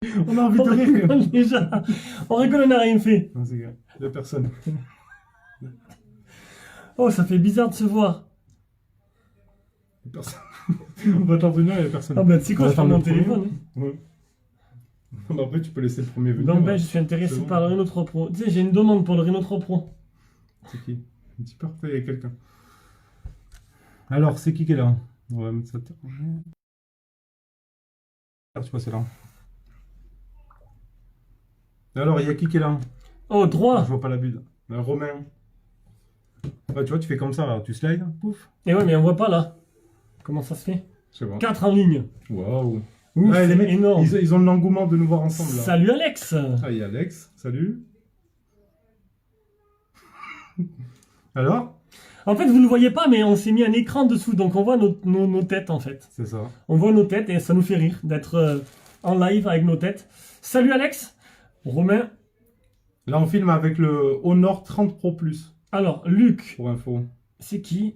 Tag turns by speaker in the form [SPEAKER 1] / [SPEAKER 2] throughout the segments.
[SPEAKER 1] On a envie de
[SPEAKER 2] On
[SPEAKER 1] rire.
[SPEAKER 2] rigole déjà. On rigole, on n'a rien fait.
[SPEAKER 1] Non, c'est grave. Deux personnes.
[SPEAKER 2] Oh, ça fait bizarre de se voir.
[SPEAKER 1] Deux personnes. On va attendre une heure et les personnes.
[SPEAKER 2] Ah ben, tu sais quoi,
[SPEAKER 1] On
[SPEAKER 2] je
[SPEAKER 1] va
[SPEAKER 2] prends
[SPEAKER 1] attendre
[SPEAKER 2] mon
[SPEAKER 1] le premier.
[SPEAKER 2] téléphone. Hein.
[SPEAKER 1] Ouais. Non, mais après, tu peux laisser le premier venir.
[SPEAKER 2] Donc, ben,
[SPEAKER 1] ouais.
[SPEAKER 2] je suis intéressé
[SPEAKER 1] C'est bon.
[SPEAKER 2] par le Renault 3 Pro. Tu sais, j'ai une demande pour le Renault 3 Pro.
[SPEAKER 1] C'est qui? Un petit peu il y a quelqu'un. Alors, c'est qui est là? On va mettre ça. Ah, tu vois, c'est là. Alors, il y a qui est là?
[SPEAKER 2] Oh,
[SPEAKER 1] Ah,
[SPEAKER 2] droit.
[SPEAKER 1] je vois pas la bulle. Romain. Ouais, tu vois, tu fais comme ça, là. Tu slides, pouf.
[SPEAKER 2] Et ouais, mais on voit pas là. Comment ça se fait?
[SPEAKER 1] C'est bon.
[SPEAKER 2] 4 en ligne.
[SPEAKER 1] Waouh.
[SPEAKER 2] Ouf,
[SPEAKER 1] Ouais, les
[SPEAKER 2] c'est
[SPEAKER 1] mecs,
[SPEAKER 2] énorme.
[SPEAKER 1] ils ont l'engouement de nous voir ensemble, là.
[SPEAKER 2] Salut Alex.
[SPEAKER 1] Ah, il y a Alex. Salut. Alors?
[SPEAKER 2] En fait, vous ne le voyez pas, mais on s'est mis un écran dessous, donc on voit nos têtes en fait.
[SPEAKER 1] C'est ça.
[SPEAKER 2] On voit nos têtes et ça nous fait rire d'être en live avec nos têtes. Salut Alex. Romain.
[SPEAKER 1] Là, on filme avec le Honor 30 Pro Plus,
[SPEAKER 2] Alors, Luc.
[SPEAKER 1] pour info.
[SPEAKER 2] C'est qui?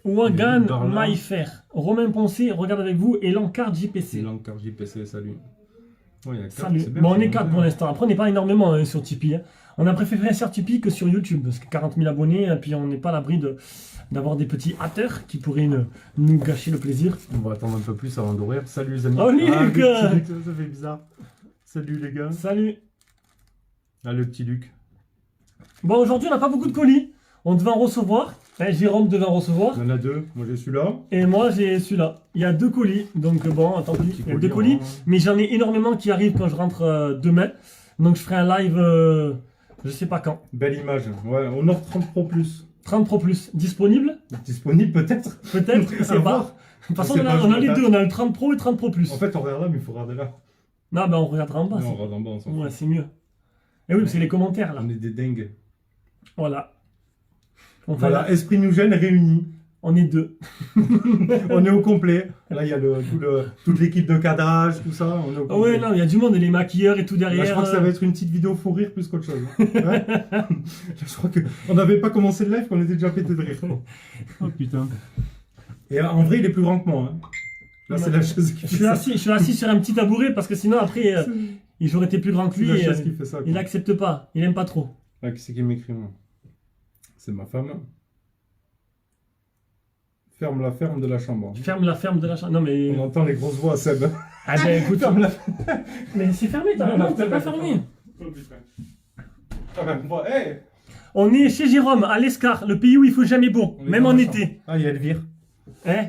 [SPEAKER 1] Il
[SPEAKER 2] Wagan
[SPEAKER 1] est par là.
[SPEAKER 2] Maïfer. Romain Poncé, regarde avec vous. Et l'encart
[SPEAKER 1] C'est
[SPEAKER 2] JPC.
[SPEAKER 1] l'encart JPC, salut. Ouais, il y a quatre,
[SPEAKER 2] Salut.
[SPEAKER 1] c'est bien,
[SPEAKER 2] Bon, on
[SPEAKER 1] c'est
[SPEAKER 2] est
[SPEAKER 1] bien.
[SPEAKER 2] 4 pour l'instant. Après, on n'est pas énormément hein, sur Tipeee. Hein. On a préféré sur Tipeee que sur YouTube. Parce que 40 000 abonnés, et puis on n'est pas à l'abri d'avoir des petits haters qui pourraient nous gâcher le plaisir.
[SPEAKER 1] On va attendre un peu plus avant d'ouvrir. Salut les amis.
[SPEAKER 2] Oh, Luc
[SPEAKER 1] le petit Luc, ça fait bizarre. Salut les gars.
[SPEAKER 2] Salut.
[SPEAKER 1] Ah, le petit Luc.
[SPEAKER 2] Bon, aujourd'hui, on n'a pas beaucoup de colis. On devait en recevoir. Jérôme devait en recevoir.
[SPEAKER 1] Il y en a deux. Moi, j'ai celui-là.
[SPEAKER 2] Et moi, j'ai celui-là. Il y a 2 colis. Donc, bon, tant pis. Il y a 2 colis.
[SPEAKER 1] hein.
[SPEAKER 2] Mais j'en ai énormément qui arrivent quand je rentre demain. Donc, je ferai un live, je sais pas quand.
[SPEAKER 1] Belle image. Ouais, Honor 30 Pro Plus.
[SPEAKER 2] 30 Pro Plus. Disponible?
[SPEAKER 1] Disponible peut-être.
[SPEAKER 2] Peut-être. Je sais
[SPEAKER 1] À
[SPEAKER 2] pas.
[SPEAKER 1] voir.
[SPEAKER 2] De toute façon,
[SPEAKER 1] Je sais pas,
[SPEAKER 2] on
[SPEAKER 1] je
[SPEAKER 2] a les
[SPEAKER 1] m'attache.
[SPEAKER 2] deux. On a le 30 Pro et 30 Pro Plus.
[SPEAKER 1] En fait, on regarde là, mais il faut regarder là.
[SPEAKER 2] Non, ben, on regardera en bas.
[SPEAKER 1] Non, on regarde en bas, on s'en
[SPEAKER 2] Ouais,
[SPEAKER 1] fout.
[SPEAKER 2] c'est mieux. Et oui, c'est les commentaires, là.
[SPEAKER 1] On est des dingues.
[SPEAKER 2] Voilà. Enfin,
[SPEAKER 1] Voilà, Esprit New Gen réuni.
[SPEAKER 2] on est 2.
[SPEAKER 1] On est au complet. Là, il y a toute l'équipe de cadrage, tout ça. On est au
[SPEAKER 2] Ah ouais,
[SPEAKER 1] complet.
[SPEAKER 2] non, il y a du monde, et les maquilleurs et tout
[SPEAKER 1] Là,
[SPEAKER 2] derrière.
[SPEAKER 1] je crois que ça va être une petite vidéo fou rire plus qu'autre chose. Ouais. Je crois qu'on n'avait pas commencé le live, qu'on était déjà pété de rire. Oh putain. Et en vrai, il est plus grand que moi. Hein. Là, c'est la chose qui
[SPEAKER 2] Je
[SPEAKER 1] fait
[SPEAKER 2] suis
[SPEAKER 1] ça.
[SPEAKER 2] assis sur un petit tabouret parce que sinon après j'aurais été plus grand que
[SPEAKER 1] C'est
[SPEAKER 2] lui
[SPEAKER 1] la
[SPEAKER 2] et
[SPEAKER 1] chose qui fait ça.
[SPEAKER 2] il
[SPEAKER 1] Quoi.
[SPEAKER 2] n'accepte pas, il aime pas trop.
[SPEAKER 1] Là, qui c'est qui m'écrit, moi? C'est ma femme. Ferme la ferme de la chambre.
[SPEAKER 2] Ferme la ferme de la chambre. Non mais.
[SPEAKER 1] On entend les grosses voix, Seb.
[SPEAKER 2] Ah ben écoute.
[SPEAKER 1] Ferme la
[SPEAKER 2] Mais c'est fermé, t'as raison, t'as pas fermé.
[SPEAKER 1] Oh putain. Ah ben, bon, hey.
[SPEAKER 2] On est chez Jérôme, à l'Escar, le pays où il faut jamais beau,
[SPEAKER 1] On est
[SPEAKER 2] même
[SPEAKER 1] dans
[SPEAKER 2] en
[SPEAKER 1] la
[SPEAKER 2] été.
[SPEAKER 1] chambre. Ah, il y a Elvire.
[SPEAKER 2] Hein?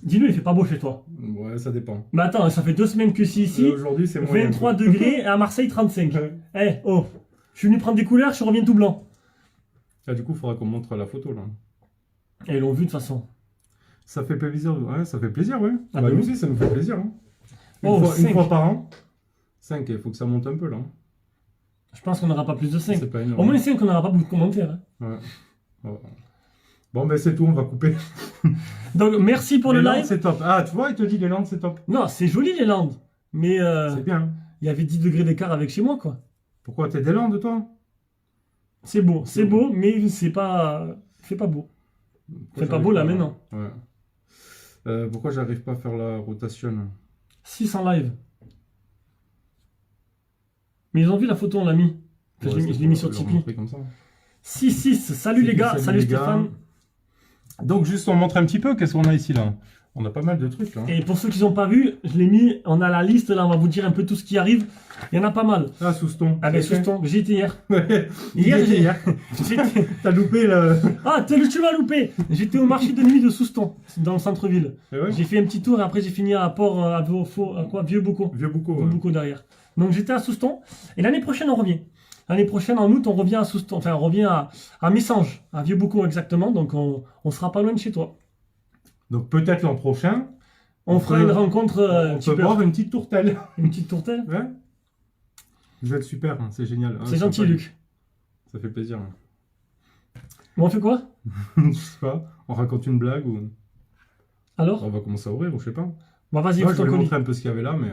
[SPEAKER 2] Dis-le, il fait pas beau chez toi.
[SPEAKER 1] Ouais, ça dépend.
[SPEAKER 2] Mais attends, ça fait 2 semaines que c'est ici.
[SPEAKER 1] Aujourd'hui, c'est moyen.
[SPEAKER 2] 23 degrés et à Marseille 35.
[SPEAKER 1] Ouais.
[SPEAKER 2] Oh, je suis venu prendre des couleurs, je reviens tout blanc.
[SPEAKER 1] Ah, du coup, il faudra qu'on montre la photo, là.
[SPEAKER 2] Et ils l'ont vu de toute façon.
[SPEAKER 1] Ça fait plaisir, ouais, ça fait plaisir, ouais.
[SPEAKER 2] Ah
[SPEAKER 1] Bah,
[SPEAKER 2] bah
[SPEAKER 1] nous
[SPEAKER 2] oui.
[SPEAKER 1] aussi, ça nous fait plaisir. Hein.
[SPEAKER 2] Oh,
[SPEAKER 1] Une
[SPEAKER 2] cinq.
[SPEAKER 1] fois par an. 5, il faut que ça monte un peu, là.
[SPEAKER 2] Je pense qu'on n'aura pas plus de 5.
[SPEAKER 1] C'est pas énorme.
[SPEAKER 2] Au moins 5, on n'aura pas beaucoup de commentaires. Hein.
[SPEAKER 1] Ouais. Ouais. Bon, ben c'est tout, on va couper.
[SPEAKER 2] Donc merci pour
[SPEAKER 1] Les
[SPEAKER 2] le
[SPEAKER 1] Landes,
[SPEAKER 2] live.
[SPEAKER 1] c'est top. Ah, tu vois, il te dit les Landes, c'est top.
[SPEAKER 2] Non, c'est joli les Landes. Mais
[SPEAKER 1] C'est bien.
[SPEAKER 2] il y avait 10 degrés d'écart avec chez moi, quoi.
[SPEAKER 1] Pourquoi t'es des Landes, toi?
[SPEAKER 2] C'est beau, mais c'est pas beau.
[SPEAKER 1] Pourquoi
[SPEAKER 2] C'est pas
[SPEAKER 1] j'arrive
[SPEAKER 2] beau là maintenant.
[SPEAKER 1] Ouais. Pourquoi j'arrive pas à faire la rotation?
[SPEAKER 2] 6 en live. Mais ils ont vu la photo, on l'a mis. Enfin,
[SPEAKER 1] Ouais,
[SPEAKER 2] je
[SPEAKER 1] c'est
[SPEAKER 2] l'ai mis
[SPEAKER 1] pour
[SPEAKER 2] sur
[SPEAKER 1] leur
[SPEAKER 2] Tipeee.
[SPEAKER 1] montrer comme ça.
[SPEAKER 2] 6-6, salut les gars, salut
[SPEAKER 1] les gars.
[SPEAKER 2] Stéphane.
[SPEAKER 1] Donc, juste, on montre un petit peu, qu'est-ce qu'on a ici, là? On a pas mal de trucs, là.
[SPEAKER 2] Et pour ceux qui n'ont pas vu, je l'ai mis, on a la liste là, on va vous dire un peu tout ce qui arrive. Il y en a pas mal.
[SPEAKER 1] Ah, Souston.
[SPEAKER 2] Ah ben Souston, j'y étais hier.
[SPEAKER 1] Hier,
[SPEAKER 2] Hier,
[SPEAKER 1] hier.
[SPEAKER 2] j'étais-
[SPEAKER 1] T'as loupé le.
[SPEAKER 2] Ah, tu m'as loupé. J'étais au marché de nuit de Souston, dans le centre-ville.
[SPEAKER 1] Eh ouais.
[SPEAKER 2] J'ai fait un petit tour et après j'ai fini à Port, à Vieux-Boucau.
[SPEAKER 1] Vieux Boucau. Ouais.
[SPEAKER 2] Vieux-Boucau derrière. Donc j'étais à Souston. Et l'année prochaine, on revient. L'année prochaine, en août, on revient à Souston. Enfin, on revient à Messanges, à Vieux-Boucau exactement. Donc on sera pas loin de chez toi.
[SPEAKER 1] Donc, peut-être l'an prochain,
[SPEAKER 2] On fera une rencontre,
[SPEAKER 1] on peut boire une petite tourtelle.
[SPEAKER 2] une petite tourtelle.
[SPEAKER 1] Ouais. Vous êtes super, hein, c'est génial.
[SPEAKER 2] C'est gentil, Luc.
[SPEAKER 1] Ça fait plaisir. Hein.
[SPEAKER 2] Bon, on fait quoi?
[SPEAKER 1] Je sais pas, on raconte une blague ou
[SPEAKER 2] Alors?
[SPEAKER 1] on va commencer à ouvrir ou je sais pas.
[SPEAKER 2] Bon, vas-y,
[SPEAKER 1] Moi,
[SPEAKER 2] ouvre
[SPEAKER 1] je vais
[SPEAKER 2] ton colis.
[SPEAKER 1] montrer un peu ce qu'il y avait là, mais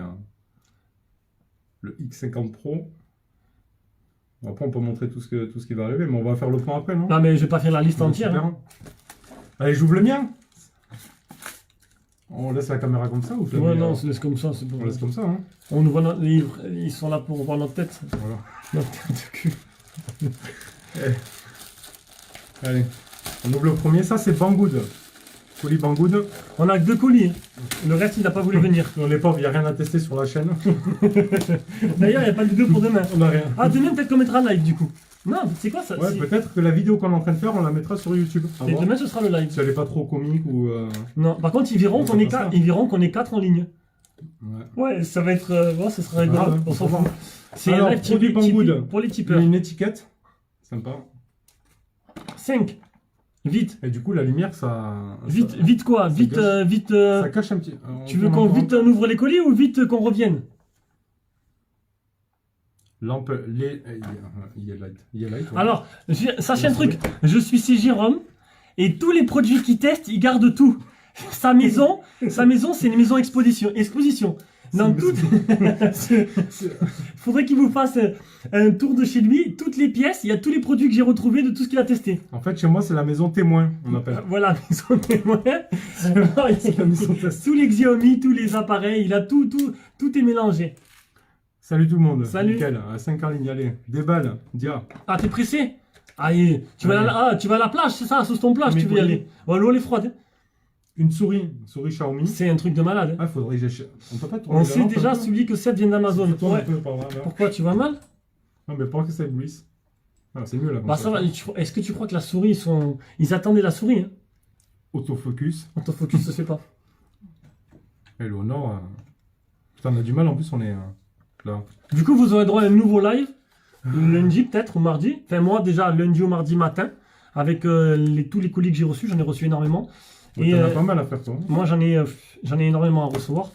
[SPEAKER 1] le X50 Pro. Après, on peut montrer tout ce qui va arriver, mais on va faire le point après, non?
[SPEAKER 2] Non, mais je vais pas faire la liste entière.
[SPEAKER 1] Super.
[SPEAKER 2] Hein.
[SPEAKER 1] Allez, j'ouvre le mien. On laisse la caméra comme ça ou je la
[SPEAKER 2] Ouais,
[SPEAKER 1] mets,
[SPEAKER 2] non, on se laisse comme ça, c'est bon.
[SPEAKER 1] on laisse comme ça, hein.
[SPEAKER 2] On nous voit notre livre, ils sont là pour voir notre tête.
[SPEAKER 1] Voilà.
[SPEAKER 2] Notre tête de cul.
[SPEAKER 1] Allez, on ouvre le premier. Ça, c'est Banggood. Colis Banggood.
[SPEAKER 2] On a que 2 colis. Le reste, il n'a pas voulu venir.
[SPEAKER 1] On les pauvres, il n'y a rien à tester sur la chaîne.
[SPEAKER 2] D'ailleurs, il n'y a pas de vidéo pour demain.
[SPEAKER 1] On n'a rien.
[SPEAKER 2] Ah, demain, peut-être qu'on mettra un live du coup. Non, c'est quoi ça?
[SPEAKER 1] Ouais,
[SPEAKER 2] Si-
[SPEAKER 1] peut-être que la vidéo qu'on est en train de faire, on la mettra sur YouTube. À
[SPEAKER 2] Et
[SPEAKER 1] voir.
[SPEAKER 2] demain, ce sera le live.
[SPEAKER 1] Si elle n'est pas trop comique ou.
[SPEAKER 2] Non, par contre, ils verront
[SPEAKER 1] On
[SPEAKER 2] qu'on
[SPEAKER 1] fait
[SPEAKER 2] est,
[SPEAKER 1] pas ça.
[SPEAKER 2] ils verront qu'on est 4 en ligne.
[SPEAKER 1] Ouais.
[SPEAKER 2] Ouais, ça va être. Ouais, ça sera rigolo.
[SPEAKER 1] Ah,
[SPEAKER 2] On s'en fout.
[SPEAKER 1] voir.
[SPEAKER 2] C'est un
[SPEAKER 1] Alors,
[SPEAKER 2] live
[SPEAKER 1] produit
[SPEAKER 2] Tipeee
[SPEAKER 1] Banggood.
[SPEAKER 2] pour les
[SPEAKER 1] Il y a
[SPEAKER 2] tipeurs.
[SPEAKER 1] une étiquette. Sympa.
[SPEAKER 2] 5. Vite.
[SPEAKER 1] Et du coup, la lumière, ça.
[SPEAKER 2] Vite,
[SPEAKER 1] ça,
[SPEAKER 2] vite quoi?
[SPEAKER 1] ça
[SPEAKER 2] Vite,
[SPEAKER 1] gâche.
[SPEAKER 2] vite.
[SPEAKER 1] ça cache un petit.
[SPEAKER 2] Tu veux qu'on vite on ouvre les colis ou vite qu'on revienne?
[SPEAKER 1] Lampe. Il est light. Il est light. Ouais.
[SPEAKER 2] Alors, sachez un truc. Je suis chez Jérôme et tous les produits qu'il teste, il garde tout. Sa maison, c'est une maison exposition. Dans tout, faudrait qu'il vous fasse un tour de chez lui, toutes les pièces, il y a tous les produits que j'ai retrouvés de tout ce qu'il a testé.
[SPEAKER 1] En fait, chez moi, c'est la maison témoin, on appelle.
[SPEAKER 2] Voilà, maison témoin.
[SPEAKER 1] C'est la maison test.
[SPEAKER 2] Tous les Xiaomi, tous les appareils, il a tout est mélangé.
[SPEAKER 1] Salut tout le monde.
[SPEAKER 2] Salut.
[SPEAKER 1] Nickel. À 5 en ligne, allez. Déballe. Dia.
[SPEAKER 2] Ah, t'es pressé? Allez, tu vas à la plage, c'est ça, sous ton plage,
[SPEAKER 1] Mais
[SPEAKER 2] tu veux y
[SPEAKER 1] oui.
[SPEAKER 2] aller. Bon, l'eau elle est froide. Hein.
[SPEAKER 1] Une souris Xiaomi.
[SPEAKER 2] C'est un truc de malade. Hein.
[SPEAKER 1] Ah, faudrait que j'achète. On peut pas tourner
[SPEAKER 2] On
[SPEAKER 1] la
[SPEAKER 2] sait
[SPEAKER 1] lampe
[SPEAKER 2] déjà
[SPEAKER 1] un peu
[SPEAKER 2] celui que 7 vient d'Amazon.
[SPEAKER 1] Ça tourne un
[SPEAKER 2] Ouais.
[SPEAKER 1] peu par là, là.
[SPEAKER 2] Pourquoi, tu vois mal?
[SPEAKER 1] Non, mais pas que ça éblouisse. Ah, c'est mieux là. comme
[SPEAKER 2] Bah ça va, est-ce que tu crois que la souris, ils attendaient la souris hein?
[SPEAKER 1] Autofocus.
[SPEAKER 2] Autofocus se fait pas.
[SPEAKER 1] Et le Honor. Putain, on a du mal en plus, on est là.
[SPEAKER 2] Du coup, vous aurez droit à un nouveau live, lundi peut-être, ou mardi. Enfin, moi déjà, lundi ou mardi matin, avec tous les colis que j'ai reçus, j'en ai reçu énormément.
[SPEAKER 1] Ouais, t'en as pas mal à faire, toi.
[SPEAKER 2] Moi, j'en ai énormément à recevoir,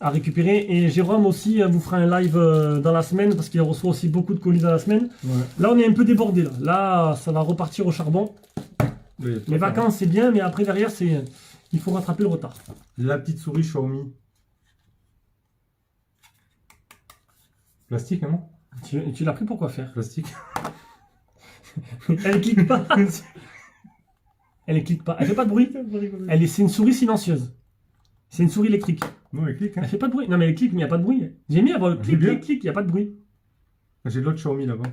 [SPEAKER 2] à récupérer. Et Jérôme aussi vous fera un live dans la semaine, parce qu'il reçoit aussi beaucoup de colis dans la semaine.
[SPEAKER 1] Ouais.
[SPEAKER 2] Là, on est un peu débordé. Là, ça va repartir au charbon.
[SPEAKER 1] Là, il y a tout
[SPEAKER 2] Les
[SPEAKER 1] à faire.
[SPEAKER 2] vacances, c'est bien, mais après, derrière, il faut rattraper le retard.
[SPEAKER 1] La petite souris Xiaomi. Plastique, non?
[SPEAKER 2] Tu l'as pris pour quoi faire?
[SPEAKER 1] Plastique.
[SPEAKER 2] Elle clique pas. Elle clique pas. Elle fait pas de bruit. C'est une souris silencieuse. C'est une souris électrique.
[SPEAKER 1] Non, il clique. Hein.
[SPEAKER 2] Elle fait pas de bruit. Non, mais elle clique, mais il n'y a pas de bruit. J'ai mis avant
[SPEAKER 1] J'ai bien.
[SPEAKER 2] clic, il n'y a pas de bruit.
[SPEAKER 1] J'ai l'autre Xiaomi là-bas.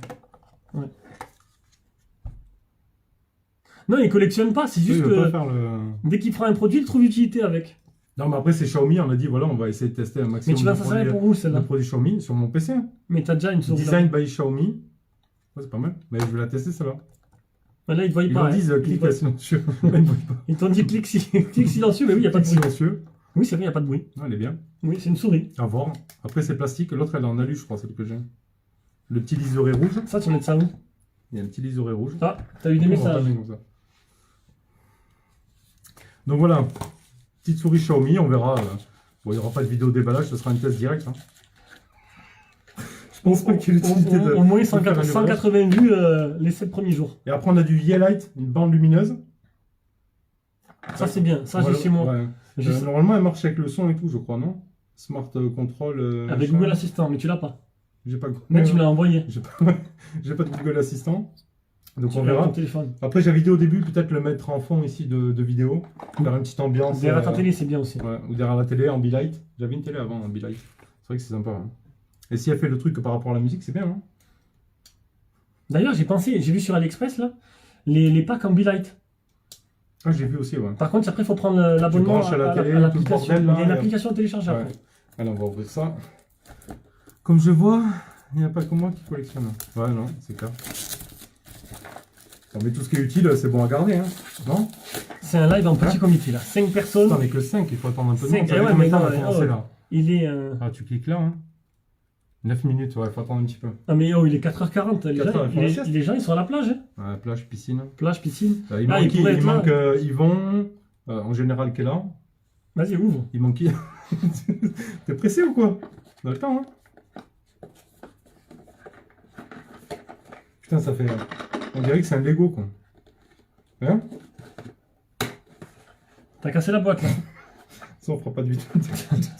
[SPEAKER 2] Non, il collectionne pas. C'est juste
[SPEAKER 1] Il veut pas
[SPEAKER 2] que
[SPEAKER 1] faire le...
[SPEAKER 2] dès qu'il prend un produit, il trouve utilité avec.
[SPEAKER 1] Non, mais après, c'est Xiaomi. On a dit, voilà, on va essayer de tester un
[SPEAKER 2] Mais
[SPEAKER 1] maximum
[SPEAKER 2] tu vas
[SPEAKER 1] de
[SPEAKER 2] ça servir
[SPEAKER 1] produits,
[SPEAKER 2] pour où
[SPEAKER 1] de
[SPEAKER 2] celle-là?
[SPEAKER 1] produits Xiaomi sur mon PC.
[SPEAKER 2] Mais t'as déjà une souris.
[SPEAKER 1] Design by Xiaomi. Ouais, c'est pas mal. Mais je vais la tester, celle-là.
[SPEAKER 2] Là, ils te voient
[SPEAKER 1] Ils
[SPEAKER 2] pas.
[SPEAKER 1] leur
[SPEAKER 2] hein.
[SPEAKER 1] disent
[SPEAKER 2] Ils te
[SPEAKER 1] clic
[SPEAKER 2] voient-
[SPEAKER 1] silencieux. Ils ne voient pas.
[SPEAKER 2] Ils t'ont dit clic silencieux, mais oui, il n'y a pas de
[SPEAKER 1] Clic
[SPEAKER 2] bruit.
[SPEAKER 1] silencieux.
[SPEAKER 2] Oui, c'est vrai, il n'y a pas de bruit.
[SPEAKER 1] Ah, elle est bien.
[SPEAKER 2] Oui, c'est une souris.
[SPEAKER 1] À voir. Après, c'est plastique. L'autre, elle est en alu, je crois, celle que j'ai. Le petit liseré rouge.
[SPEAKER 2] Ça, tu mets ça où?
[SPEAKER 1] Il y a un petit liseré rouge.
[SPEAKER 2] Ah, t'as eu des
[SPEAKER 1] On va
[SPEAKER 2] messages.
[SPEAKER 1] pas mettre comme ça. Donc voilà. Petite souris Xiaomi. On verra. Bon, il n'y aura pas de vidéo déballage. Ce sera un test direct. Hein. Je pense pas qu'il y ait l'utilité de...
[SPEAKER 2] Au moins
[SPEAKER 1] de faire un déballage.
[SPEAKER 2] 180 vues les 7 premiers jours.
[SPEAKER 1] Et après, on a du Yeelight, une bande lumineuse.
[SPEAKER 2] Ça, c'est bien. Ça,
[SPEAKER 1] Voilà,
[SPEAKER 2] j'ai chez moi.
[SPEAKER 1] ouais.
[SPEAKER 2] J'ai ça.
[SPEAKER 1] Normalement, elle marche avec le son et tout, je crois, non? Smart Control.
[SPEAKER 2] Avec
[SPEAKER 1] machin.
[SPEAKER 2] Google Assistant, mais tu l'as pas.
[SPEAKER 1] J'ai pas,
[SPEAKER 2] Là, tu me l'as envoyé.
[SPEAKER 1] j'ai pas de Google Assistant. Donc
[SPEAKER 2] Tu
[SPEAKER 1] on
[SPEAKER 2] l'as
[SPEAKER 1] verra.
[SPEAKER 2] ton téléphone.
[SPEAKER 1] Après, j'avais dit au début, peut-être le mettre en fond ici de vidéo. Faire une petite ambiance.
[SPEAKER 2] Derrière ta télé, c'est bien aussi.
[SPEAKER 1] Ouais, ou derrière la télé, en Be-Light. J'avais une télé avant en Be-Light. C'est vrai que c'est sympa. Hein. Et si elle fait le truc par rapport à la musique, c'est bien. Hein.
[SPEAKER 2] D'ailleurs, j'ai vu sur AliExpress là, les packs en Be-Light.
[SPEAKER 1] Ah, j'ai vu aussi, ouais.
[SPEAKER 2] Par contre, après, il faut prendre l'abonnement
[SPEAKER 1] branches à la télé,
[SPEAKER 2] l'application.
[SPEAKER 1] tout le bordel, là,
[SPEAKER 2] Il y a une
[SPEAKER 1] et-
[SPEAKER 2] application téléchargeable.
[SPEAKER 1] Ouais. Allez, on va ouvrir ça. Comme je vois, il n'y a pas que moi qui collectionne. Ouais, non, c'est clair. Non, mais tout ce qui est utile, c'est bon à garder, hein. Non?
[SPEAKER 2] C'est un live en petit comité là. 5 personnes.
[SPEAKER 1] T'en es que 5, il faut attendre un peu de
[SPEAKER 2] Cinq,
[SPEAKER 1] monde. Ça
[SPEAKER 2] eh
[SPEAKER 1] fait
[SPEAKER 2] ouais,
[SPEAKER 1] combien de
[SPEAKER 2] mais
[SPEAKER 1] temps
[SPEAKER 2] non,
[SPEAKER 1] on va commencer
[SPEAKER 2] oh.
[SPEAKER 1] là?
[SPEAKER 2] Il est.
[SPEAKER 1] Ah, tu cliques là, hein. 9 minutes, ouais, faut attendre un petit peu.
[SPEAKER 2] Ah, mais oh, il est 4h40.
[SPEAKER 1] 4 heures, il faut la sieste.
[SPEAKER 2] Les gens, ils sont à la plage. Hein.
[SPEAKER 1] Ouais, plage, piscine.
[SPEAKER 2] Plage, piscine.
[SPEAKER 1] Il
[SPEAKER 2] Ah,
[SPEAKER 1] manque,
[SPEAKER 2] il pourrait être là.
[SPEAKER 1] manque Yvon, en général, qui est là.
[SPEAKER 2] Vas-y, ouvre.
[SPEAKER 1] Il manque qui? T'es pressé ou quoi? On a le temps, hein. Putain, ça fait... On dirait que c'est un Lego, quoi. Hein?
[SPEAKER 2] T'as cassé la boîte là.
[SPEAKER 1] Ça, on fera pas de vidéo.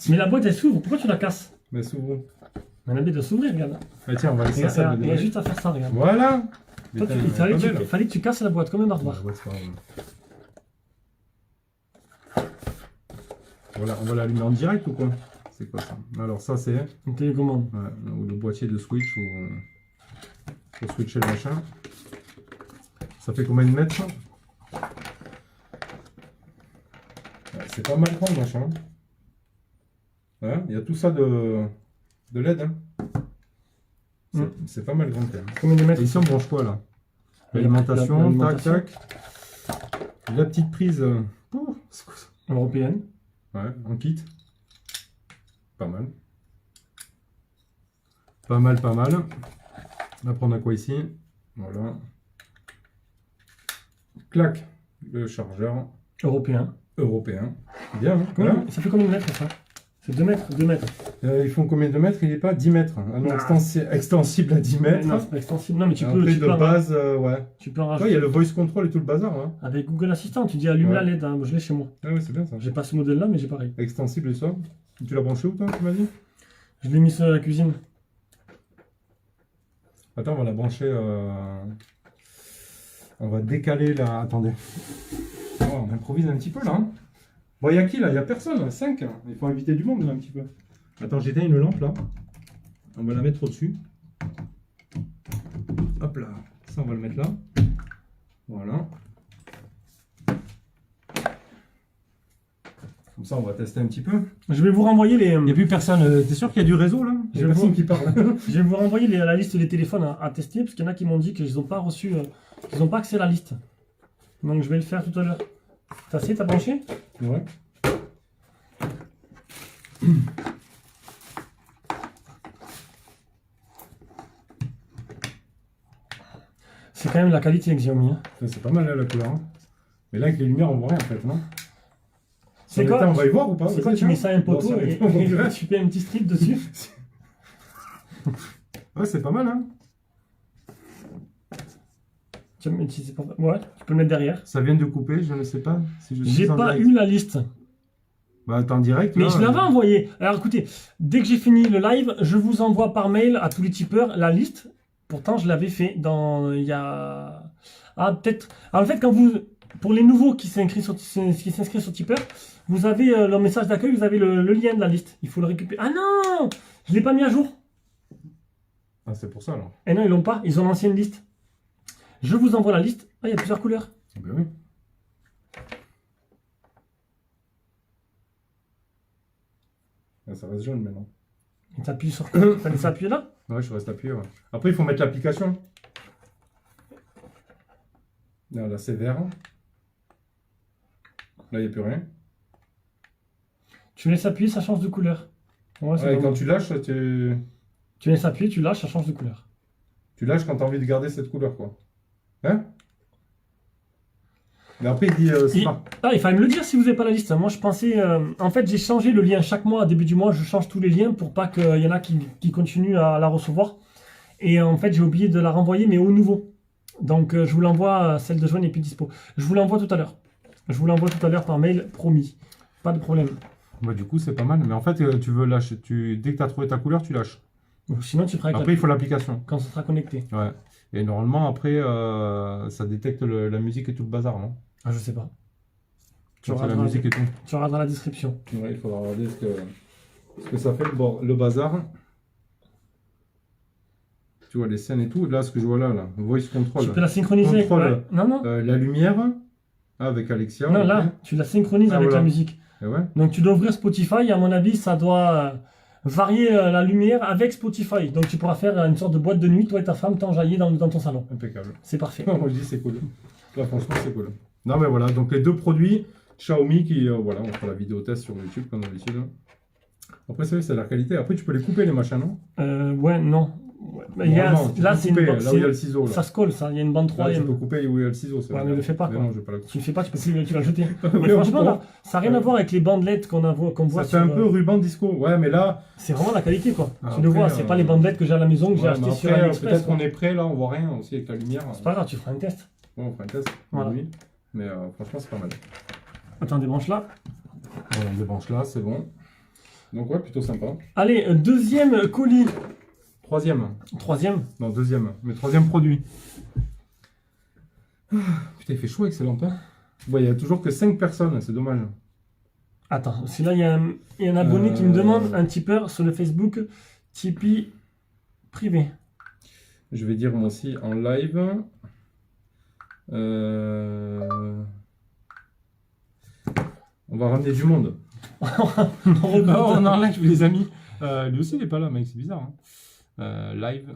[SPEAKER 2] Mais la boîte elle s'ouvre. Pourquoi tu la casses?
[SPEAKER 1] Mais s'ouvre.
[SPEAKER 2] On a envie de s'ouvrir, regarde.
[SPEAKER 1] Ah, tiens, on va laisser
[SPEAKER 2] Regarde,
[SPEAKER 1] ça.
[SPEAKER 2] regarde, il y a juste à faire ça, regarde.
[SPEAKER 1] Voilà!
[SPEAKER 2] Toi,
[SPEAKER 1] Putain,
[SPEAKER 2] il
[SPEAKER 1] elle est pas belle.
[SPEAKER 2] fallait que tu casses la boîte comme un
[SPEAKER 1] Ouais,
[SPEAKER 2] barbare.
[SPEAKER 1] ouais, c'est pas grave. Voilà, on va l'allumer en direct ou quoi? C'est quoi ça? Alors ça c'est
[SPEAKER 2] Une télécommande.
[SPEAKER 1] ouais, ou le boîtier de switch ou pour switcher le machin. Ça fait combien de mètres? Ouais, c'est pas mal grand le machin. Ouais, il y a tout ça de LED. Hein. C'est pas mal grand quand même.
[SPEAKER 2] Combien de mètres?
[SPEAKER 1] Et ici on branche quoi là? L'alimentation, tac tac. La petite prise c'est quoi ça?
[SPEAKER 2] Européenne.
[SPEAKER 1] Ouais, en kit. Pas mal. Pas mal, pas mal. Après on a quoi ici? Voilà. Clac. Le chargeur
[SPEAKER 2] Européen.
[SPEAKER 1] européen. Bien, hein,
[SPEAKER 2] Combien,
[SPEAKER 1] voilà.
[SPEAKER 2] ça fait combien de mètres ça? C'est 2 mètres, 2 mètres.
[SPEAKER 1] Ils font combien de mètres? Il n'est pas 10 mètres. Ah non, extensible à 10 mètres.
[SPEAKER 2] Non, c'est pas extensible. Non, mais tu
[SPEAKER 1] Et
[SPEAKER 2] peux.
[SPEAKER 1] après,
[SPEAKER 2] Tu
[SPEAKER 1] de
[SPEAKER 2] peux
[SPEAKER 1] base, ouais.
[SPEAKER 2] Tu peux en
[SPEAKER 1] Ouais,
[SPEAKER 2] rajouter.
[SPEAKER 1] il y a le voice control et tout le bazar. Hein.
[SPEAKER 2] Avec Google Assistant, tu dis allume
[SPEAKER 1] Ouais.
[SPEAKER 2] la LED. Hein. Moi, je l'ai chez moi.
[SPEAKER 1] Ah ouais, c'est bien ça.
[SPEAKER 2] J'ai pas ce modèle-là, mais j'ai pareil.
[SPEAKER 1] Extensible et ça. Tu l'as branché où toi, tu m'as dit?
[SPEAKER 2] Je l'ai mis sur la cuisine.
[SPEAKER 1] Attends, on va la brancher. On va décaler là. Attendez. Oh, on improvise un petit peu là. Hein. Bon, il y a qui là? Il n'y a personne. 5. Il faut inviter du monde là un petit peu. Attends, j'éteins une lampe là. On va la mettre au-dessus. Hop là. Ça, on va le mettre là. Voilà. Comme ça, on va tester un petit peu.
[SPEAKER 2] Je vais vous renvoyer les.
[SPEAKER 1] Il n'y a plus personne. T'es sûr qu'il y a du réseau là? Il y a personne qui parle.
[SPEAKER 2] Je vais vous renvoyer la liste des téléphones à tester parce qu'il y en a qui m'ont dit qu'ils n'ont pas reçu, qu'ils n'ont pas accès à la liste. Donc je vais le faire tout à l'heure. T'as essayé, t'as branché?
[SPEAKER 1] Ouais.
[SPEAKER 2] C'est quand même la qualité avec Xiaomi. Hein.
[SPEAKER 1] C'est pas mal là, la couleur. Hein. Mais là, avec les lumières, on voit rien en fait, non?
[SPEAKER 2] C'est quoi?
[SPEAKER 1] On va y voir ou pas?
[SPEAKER 2] C'est quoi? Tu mets ça à un poteau
[SPEAKER 1] Non,
[SPEAKER 2] et tu fais un petit strip dessus.
[SPEAKER 1] Ouais, c'est pas mal, hein?
[SPEAKER 2] Ouais, tu peux le mettre derrière.
[SPEAKER 1] Ça vient de couper, je ne sais pas. Si je suis
[SPEAKER 2] J'ai
[SPEAKER 1] en
[SPEAKER 2] pas
[SPEAKER 1] direct.
[SPEAKER 2] eu la liste.
[SPEAKER 1] Bah, attends, en direct.
[SPEAKER 2] Mais
[SPEAKER 1] là,
[SPEAKER 2] je l'avais envoyé. Alors écoutez, dès que j'ai fini le live, je vous envoie par mail à tous les tipeurs la liste. Pourtant, je l'avais fait il y a... Ah, peut-être... Alors, en fait, quand vous... Pour les nouveaux qui s'inscrivent sur Tipeur, vous avez leur message d'accueil, vous avez le lien de la liste. Il faut le récupérer. Ah non! Je ne l'ai pas mis à jour.
[SPEAKER 1] Ah, c'est pour ça, alors.
[SPEAKER 2] Eh non, ils l'ont pas. Ils ont l'ancienne liste. Je vous envoie la liste. Ah, il y a plusieurs couleurs.
[SPEAKER 1] Ah, ben oui. Ah, ça reste jaune maintenant.
[SPEAKER 2] Et t'appuies sur quoi? T'as laissé appuyer là?
[SPEAKER 1] Ouais, je reste appuyé. Ouais. Après, il faut mettre l'application. Là, c'est vert. Là, il n'y a plus rien.
[SPEAKER 2] Tu laisses appuyer, ça change de couleur. Ouais, c'est
[SPEAKER 1] Ouais, et
[SPEAKER 2] pas
[SPEAKER 1] quand
[SPEAKER 2] mal.
[SPEAKER 1] tu lâches,
[SPEAKER 2] Tu laisses appuyer, tu lâches, ça change de couleur.
[SPEAKER 1] tu lâches quand tu as envie de garder cette couleur, quoi. Hein? Mais après, il dit c'est pas.
[SPEAKER 2] Ah, il fallait me le dire si vous n'avez pas la liste. Moi, je pensais... En fait, j'ai changé le lien chaque mois. À début du mois, je change tous les liens pour pas qu'il y en a qui continuent à la recevoir. Et en fait, j'ai oublié de la renvoyer, mais au nouveau. Donc, je vous l'envoie. Celle de juin n'est plus dispo. Je vous l'envoie tout à l'heure. Je vous l'envoie tout à l'heure par mail, promis. Pas de problème.
[SPEAKER 1] Bah, du coup, c'est pas mal. Mais en fait, tu veux lâcher. Dès que tu as trouvé ta couleur, tu lâches.
[SPEAKER 2] Ou sinon, tu feras avec
[SPEAKER 1] Après, il faut l'application.
[SPEAKER 2] quand ça sera connecté.
[SPEAKER 1] Ouais. Et normalement, après, ça détecte la musique et tout le bazar, non?
[SPEAKER 2] Ah, je sais pas. Tu
[SPEAKER 1] Quand c'est la
[SPEAKER 2] regarderas,
[SPEAKER 1] musique et tout.
[SPEAKER 2] tu regarderas dans la description.
[SPEAKER 1] Ouais, il faudra regarder ce que ça fait le bazar. Tu vois les scènes et tout. Là, ce que je vois là, voice control.
[SPEAKER 2] Tu peux la synchroniser.
[SPEAKER 1] Contrôle.
[SPEAKER 2] Ouais. Non, non.
[SPEAKER 1] La lumière avec Alexia.
[SPEAKER 2] Non,
[SPEAKER 1] ok.
[SPEAKER 2] là, tu la synchronises
[SPEAKER 1] Ah,
[SPEAKER 2] avec
[SPEAKER 1] voilà.
[SPEAKER 2] la musique.
[SPEAKER 1] Et ouais.
[SPEAKER 2] Donc tu dois ouvrir Spotify, et à mon avis, ça doit varier la lumière avec Spotify. Donc tu pourras faire une sorte de boîte de nuit, toi et ta femme t'enjailler dans ton salon.
[SPEAKER 1] Impeccable.
[SPEAKER 2] C'est parfait.
[SPEAKER 1] Moi, je dis c'est cool. Là, franchement, c'est cool. Non, mais voilà. Donc, les deux produits Xiaomi qui, voilà, on fera la vidéo test sur YouTube comme d'habitude. Après, c'est vrai, c'est la qualité. Après, tu peux les couper, les machins, non?
[SPEAKER 2] Ouais, non. Ouais. Il y a,
[SPEAKER 1] Non, tu
[SPEAKER 2] là,
[SPEAKER 1] peux
[SPEAKER 2] c'est
[SPEAKER 1] couper,
[SPEAKER 2] une
[SPEAKER 1] là où il y a le ciseau. Là.
[SPEAKER 2] Ça se colle, ça. Il y a une bande
[SPEAKER 1] Là, tu
[SPEAKER 2] 3ème.
[SPEAKER 1] peux couper où il y a le ciseau.
[SPEAKER 2] Ouais, mais le fais pas,
[SPEAKER 1] Mais
[SPEAKER 2] quoi.
[SPEAKER 1] non, je vais pas la couper.
[SPEAKER 2] Tu le fais pas, tu vas le jeter.
[SPEAKER 1] Oui,
[SPEAKER 2] Mais franchement,
[SPEAKER 1] on
[SPEAKER 2] là, ça n'a rien à
[SPEAKER 1] Ouais.
[SPEAKER 2] voir avec les bandelettes qu'on voit
[SPEAKER 1] Ça fait un peu ruban disco. Ouais, mais là,
[SPEAKER 2] C'est vraiment la qualité, quoi.
[SPEAKER 1] Ah,
[SPEAKER 2] tu le vois,
[SPEAKER 1] après,
[SPEAKER 2] c'est pas les bandelettes que j'ai à la maison que j'ai
[SPEAKER 1] ouais,
[SPEAKER 2] achetées
[SPEAKER 1] mais
[SPEAKER 2] sur
[SPEAKER 1] après,
[SPEAKER 2] AliExpress.
[SPEAKER 1] peut-être
[SPEAKER 2] quoi.
[SPEAKER 1] qu'on est prêt là, on voit rien aussi avec la lumière.
[SPEAKER 2] C'est pas grave, tu feras un test.
[SPEAKER 1] Ouais, on fera un test.
[SPEAKER 2] Voilà.
[SPEAKER 1] Oui. Mais franchement, c'est pas mal.
[SPEAKER 2] Attends, débranche là.
[SPEAKER 1] Voilà, on débranche là, c'est bon. Donc, ouais, plutôt sympa.
[SPEAKER 2] Allez, deuxième colis.
[SPEAKER 1] Troisième.
[SPEAKER 2] Troisième.
[SPEAKER 1] Non, deuxième. Mais troisième produit. Ah, putain, il fait chaud avec ces lampes. Hein. Ouais, il y a toujours que 5 personnes, c'est dommage.
[SPEAKER 2] Attends, c'est là, il y a un abonné qui me demande un tipeur sur le Facebook Tipeee privé.
[SPEAKER 1] Je vais dire moi aussi en live. On va ramener du monde. On en live, les amis. Lui aussi, il n'est pas là, mec, c'est bizarre. Hein. Live.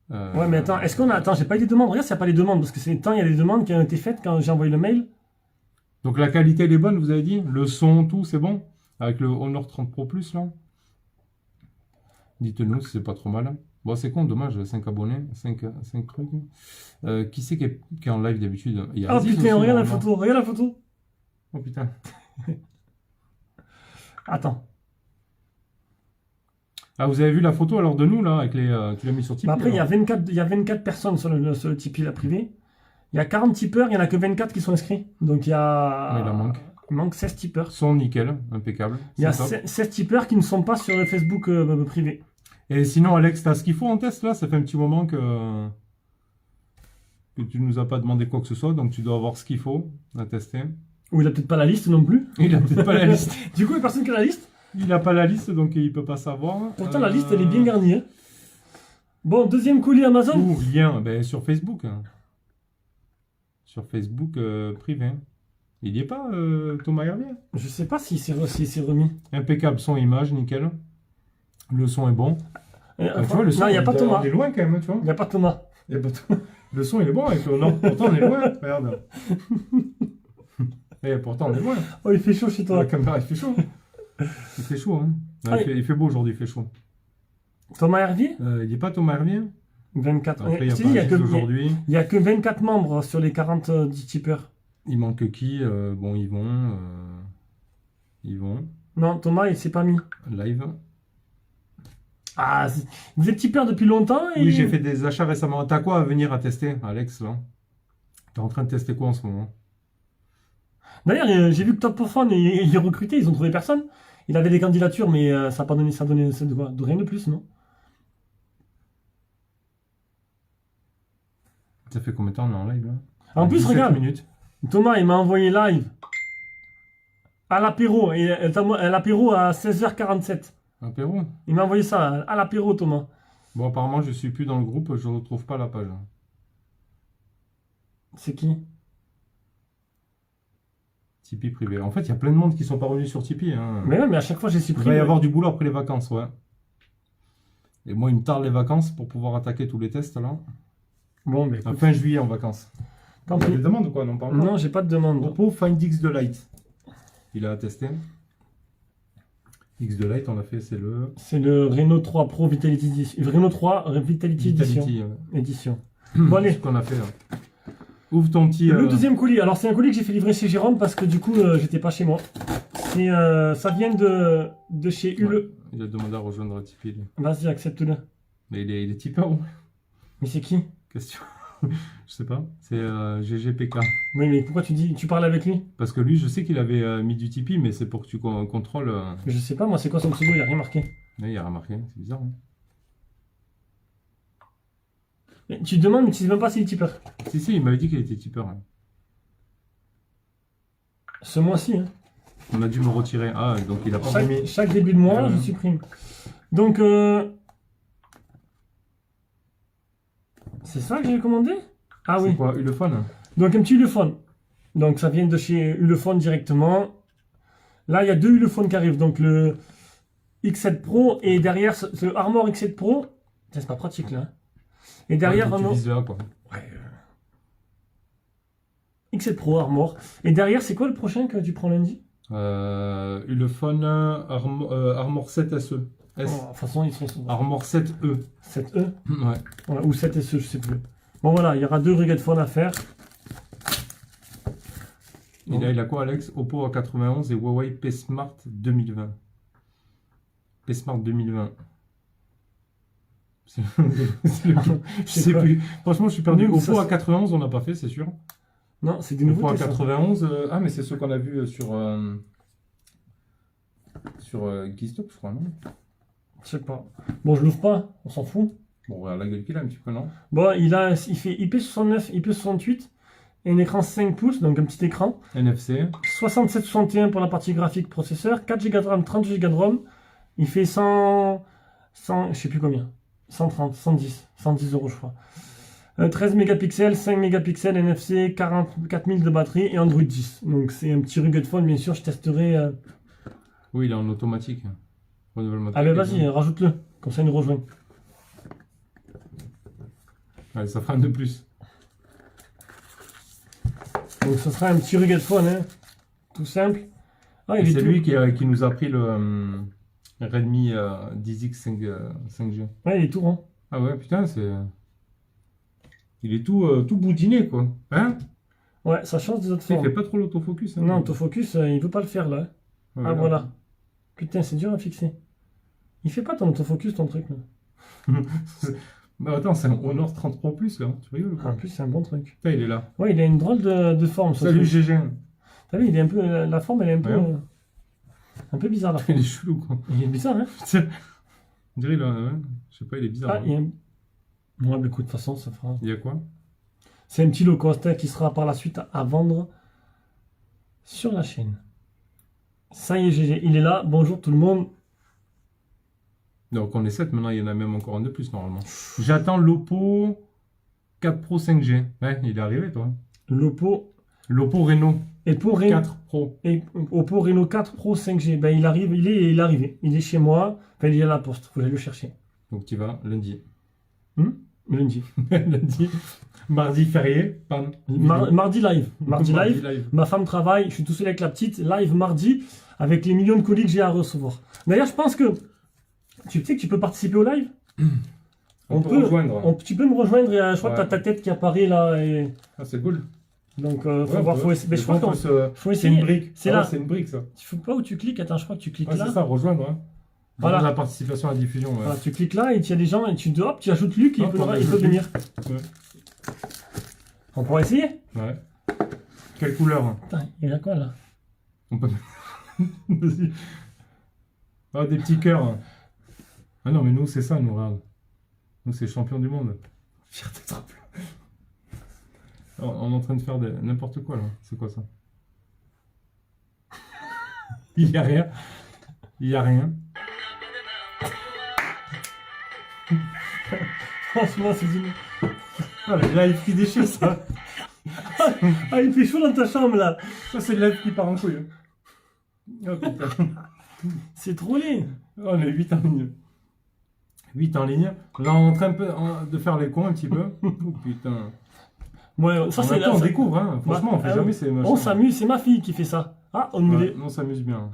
[SPEAKER 2] Ouais, mais attends, est-ce qu'on a. Attends, j'ai pas eu des demandes. Regarde s'il n'y a pas les demandes, parce que c'est le temps, il y a des demandes qui ont été faites quand j'ai envoyé le mail.
[SPEAKER 1] Donc la qualité, elle est bonne, vous avez dit? Le son, tout, c'est bon? Avec le Honor 30 Pro Plus, là? Dites-nous si c'est pas trop mal. Bon, c'est con, dommage, 5 abonnés, 5 trucs. Qui c'est qui est en live d'habitude?
[SPEAKER 2] Oh putain, regarde la photo, regarde la photo.
[SPEAKER 1] Oh putain.
[SPEAKER 2] Attends.
[SPEAKER 1] Ah, vous avez vu la photo alors de nous, là, avec les. Tu l'as mis sur Tipeee?
[SPEAKER 2] Bah après, il y a 24 personnes sur le Tipeee, la privée. Il y a 40 tipeurs, il n'y en a que 24 qui sont inscrits. Donc il y a.
[SPEAKER 1] Ouais,
[SPEAKER 2] il manque 16 tipeurs.
[SPEAKER 1] Son nickel, impeccable.
[SPEAKER 2] Il y a 16 tipeurs qui ne sont pas sur le Facebook privé.
[SPEAKER 1] Et sinon, Alex, t'as ce qu'il faut en test là? Ça fait un petit moment que tu nous as pas demandé quoi que ce soit, donc tu dois avoir ce qu'il faut à tester.
[SPEAKER 2] Ou il a peut-être pas la liste non plus.
[SPEAKER 1] Il a peut-être pas la liste.
[SPEAKER 2] Du coup, il n'y a personne qui a la liste.
[SPEAKER 1] Il n'a pas la liste, donc il peut pas savoir.
[SPEAKER 2] Pourtant, la liste, elle est bien garnie. Hein. Bon, deuxième colis Amazon.
[SPEAKER 1] Ou lien, ben, sur Facebook. Hein. Sur Facebook privé. Il n'y est pas, Thomas Hervier?
[SPEAKER 2] Je sais pas s'il s'est remis.
[SPEAKER 1] Impeccable, son image, nickel. Le son est bon.
[SPEAKER 2] Tu vois, le son, non, il n'y a pas Thomas.
[SPEAKER 1] On est loin quand même, tu vois.
[SPEAKER 2] Il n'y a pas Thomas.
[SPEAKER 1] Le son, il est bon avec le... Non, pourtant, on est loin. Regarde. Et pourtant, on est loin.
[SPEAKER 2] Oh, il fait chaud chez toi.
[SPEAKER 1] La caméra, il fait chaud. Il fait chaud, hein. Non, il fait beau aujourd'hui, il fait chaud.
[SPEAKER 2] Thomas Hervier?
[SPEAKER 1] Il n'y a pas Thomas Hervier?
[SPEAKER 2] 24.
[SPEAKER 1] Après, il
[SPEAKER 2] n'y a que 24 membres sur les 40 tipeurs.
[SPEAKER 1] Il manque qui? Bon, ils vont.
[SPEAKER 2] Non, Thomas, il s'est pas mis.
[SPEAKER 1] Live.
[SPEAKER 2] Ah, vous êtes tipeur depuis longtemps et...
[SPEAKER 1] Oui, j'ai fait des achats récemment. T'as quoi à venir à tester, Alex, là? T'es en train de tester quoi en ce moment?
[SPEAKER 2] D'ailleurs, j'ai vu que Top for Fun, ils recrutaient, ils ont trouvé personne. Il avait des candidatures, mais ça n'a pas donné de rien de plus, non?
[SPEAKER 1] Ça fait combien de temps on est en live, là?
[SPEAKER 2] En plus, regarde,
[SPEAKER 1] minutes.
[SPEAKER 2] Thomas, il m'a envoyé live à l'apéro, et l'apéro à 16h47.
[SPEAKER 1] Apéro?
[SPEAKER 2] Il m'a envoyé ça à l'apéro, Thomas.
[SPEAKER 1] Bon, apparemment, je suis plus dans le groupe, je ne retrouve pas la page.
[SPEAKER 2] C'est qui?
[SPEAKER 1] Tipeee privé. En fait, il y a plein de monde qui sont pas revenus sur Tipeee. Hein.
[SPEAKER 2] Mais ouais, mais à chaque fois, j'ai supprimé.
[SPEAKER 1] Il va y avoir du boulot après les vacances, ouais. Et moi, il me tarde les vacances pour pouvoir attaquer tous les tests, là.
[SPEAKER 2] Bon, mais écoute.
[SPEAKER 1] Fin juillet en vacances.
[SPEAKER 2] Tant
[SPEAKER 1] pis.
[SPEAKER 2] pis.
[SPEAKER 1] Des demandes ou quoi?
[SPEAKER 2] Non, j'ai pas de demande.
[SPEAKER 1] Oppo Find X de Lite. Il a testé. X de Lite, on l'a fait, c'est le...
[SPEAKER 2] C'est le Reno 3 Pro Vitality Edition. Reno 3 Vitality Edition.
[SPEAKER 1] Bon, allez. C'est ce qu'on a fait, là. Ouvre ton petit...
[SPEAKER 2] Le deuxième colis. Alors, c'est un colis que j'ai fait livrer chez Jérôme parce que du coup, j'étais pas chez moi. Ça vient de chez Ule.
[SPEAKER 1] Ouais, il a demandé à rejoindre Tipeee.
[SPEAKER 2] Vas-y, accepte-le.
[SPEAKER 1] Mais il est tipeur, ouais.
[SPEAKER 2] Mais c'est qui?
[SPEAKER 1] Question. Je sais pas. C'est GGPK.
[SPEAKER 2] Oui, mais pourquoi tu parles avec lui?
[SPEAKER 1] Parce que lui, je sais qu'il avait mis du Tipeee, mais c'est pour que tu contrôles...
[SPEAKER 2] Je sais pas, moi, c'est quoi son pseudo? Il n'y a rien marqué.
[SPEAKER 1] Oui, il y a rien marqué. C'est bizarre, hein.
[SPEAKER 2] Mais tu demandes, mais tu sais même pas s'il est tipeur.
[SPEAKER 1] Si, il m'avait dit qu'il était tipeur. Hein.
[SPEAKER 2] Ce mois-ci, hein.
[SPEAKER 1] On a dû me retirer. Ah, donc il a pas mis...
[SPEAKER 2] Chaque début de mois, je supprime. Donc, c'est ça que j'ai commandé? Ah oui.
[SPEAKER 1] C'est quoi, Ulefone?
[SPEAKER 2] Donc, un petit Ulefone. Donc, ça vient de chez Ulefone directement. Là, il y a deux Ulefone qui arrivent. Donc, le X7 Pro et derrière, ce Armor X7 Pro. C'est pas pratique, là. Et derrière,
[SPEAKER 1] tu vises là, quoi.
[SPEAKER 2] Ouais. X7 Pro Armor. Et derrière, c'est quoi le prochain que tu prends lundi?
[SPEAKER 1] Ulefone Armor 7 SE.
[SPEAKER 2] De toute façon, ils sont...
[SPEAKER 1] Armor 7E.
[SPEAKER 2] 7E
[SPEAKER 1] Ouais.
[SPEAKER 2] Voilà, ou 7SE, je sais plus. Bon, voilà, il y aura deux rugged phones à faire.
[SPEAKER 1] Et là, il a quoi, Alex? Oppo A91 et Huawei P Smart 2020. P Smart 2020. Je sais plus. Franchement, je suis perdu. Oppo A91, on n'a pas fait, c'est sûr.
[SPEAKER 2] Non, c'est des nouveaux.
[SPEAKER 1] Oppo A91. Ah, mais c'est ceux qu'on a vu sur Keystop, je crois, non?
[SPEAKER 2] Je sais pas. Bon, je l'ouvre pas, on s'en fout.
[SPEAKER 1] Bon, regarde la gueule qu'il a un petit peu, non?
[SPEAKER 2] Bon, il fait IP69, IP68, et un écran 5 pouces, donc un petit écran.
[SPEAKER 1] NFC.
[SPEAKER 2] 6761 pour la partie graphique processeur, 4 Go de RAM, 30 Go de ROM. Il fait 100, je sais plus combien. 130, 110 euros je crois. 13 mégapixels, 5 mégapixels, NFC, 44 000 de batterie et Android 10. Donc c'est un petit rugged phone, bien sûr, je testerai.
[SPEAKER 1] Oui, il est en automatique.
[SPEAKER 2] Allez, vas-y, rajoute-le, comme ça il nous rejoint.
[SPEAKER 1] Allez, ça fera un de plus.
[SPEAKER 2] Donc ce sera un petit rugged phone, hein. Tout simple. Ah,
[SPEAKER 1] c'est lui qui nous a pris le Redmi 10X 5G.
[SPEAKER 2] Ouais, il est tout rond.
[SPEAKER 1] Ah ouais, putain, c'est... Il est tout boudiné, quoi. Hein?
[SPEAKER 2] Ouais, ça change des autres
[SPEAKER 1] Il
[SPEAKER 2] formes.
[SPEAKER 1] fait pas trop l'autofocus. Hein,
[SPEAKER 2] non, l'autofocus, il veut pas le faire, là.
[SPEAKER 1] Ouais,
[SPEAKER 2] ah, voilà. Putain, c'est dur à fixer. Il fait pas ton autofocus, ton truc, là.
[SPEAKER 1] Bah attends, c'est un Honor 30 Pro Plus, là. Tu rigoles, quoi.
[SPEAKER 2] En plus, c'est un bon truc.
[SPEAKER 1] Putain, il est là.
[SPEAKER 2] Ouais, il a une drôle de forme.
[SPEAKER 1] Salut, GG.
[SPEAKER 2] T'as vu, il est un peu... La forme, elle est un peu bizarre, là.
[SPEAKER 1] Il est chelou, quoi.
[SPEAKER 2] Il est bizarre, hein.
[SPEAKER 1] On dirait, là, ouais. Je sais pas, il est bizarre.
[SPEAKER 2] Ah, il y a un... Ouais, bah écoute, de toute façon, ça fera...
[SPEAKER 1] Il y a quoi?
[SPEAKER 2] C'est un petit low cost qui sera par la suite à vendre sur la chaîne. Ça y est, GG, il est là. Bonjour tout le monde.
[SPEAKER 1] Donc on est 7, maintenant il y en a même encore un de plus normalement. J'attends l'Oppo 4 Pro 5G. Ouais, il est arrivé toi.
[SPEAKER 2] L'Oppo
[SPEAKER 1] Reno.
[SPEAKER 2] Et pour
[SPEAKER 1] 4 Pro.
[SPEAKER 2] Et Oppo Reno 4 Pro 5G. Ben, il arrive, il est arrivé. Il est chez moi. Enfin, il est à la poste. Faut que j'aille le chercher.
[SPEAKER 1] Donc tu vas lundi.
[SPEAKER 2] Lundi.
[SPEAKER 1] Lundi. Mardi férié.
[SPEAKER 2] Mardi live. Mardi live. Ma femme travaille. Je suis tout seul avec la petite. Live mardi avec les millions de colis que j'ai à recevoir. D'ailleurs, je pense que tu sais que tu peux participer au live.
[SPEAKER 1] On peut rejoindre.
[SPEAKER 2] Tu peux me rejoindre. Et, je crois que tu as ta tête qui apparaît là. Et...
[SPEAKER 1] Ah, c'est cool.
[SPEAKER 2] Donc, faut voir. Faut essayer.
[SPEAKER 1] C'est une brique.
[SPEAKER 2] C'est là.
[SPEAKER 1] C'est une brique, ça.
[SPEAKER 2] Tu sais pas où tu cliques. Attends, je crois que tu cliques là.
[SPEAKER 1] C'est ça, rejoindre. Hein. Voilà. La participation à la diffusion. Ouais.
[SPEAKER 2] Voilà, tu cliques là et il y a des gens et tu ajoutes Luc et il peut venir. Ouais. On pourra essayer?
[SPEAKER 1] Ouais. Quelle couleur?
[SPEAKER 2] Putain, il y a quoi là?
[SPEAKER 1] On peut... Vas-y. Ah, des petits cœurs. Ah non, mais nous, c'est ça, nous, regarde. Nous, c'est champion du monde. Fierté simple. On est en train de faire n'importe quoi, là. C'est quoi ça? Il n'y a rien. Il n'y a rien.
[SPEAKER 2] Franchement, c'est une...
[SPEAKER 1] Ah, le live qui déchire, ça.
[SPEAKER 2] Ah, il fait chaud dans ta chambre, là.
[SPEAKER 1] Ça, c'est le live qui part en couille. Oh, putain.
[SPEAKER 2] C'est trop laid.
[SPEAKER 1] Oh, on est 8 en ligne. 8 en ligne. Là, on est en train de faire les cons un petit peu. Oh, putain.
[SPEAKER 2] Ouais, ça,
[SPEAKER 1] on découvre, hein. Franchement, on fait jamais ces machins.
[SPEAKER 2] On s'amuse, c'est ma fille qui fait ça. Ah,
[SPEAKER 1] on s'amuse bien.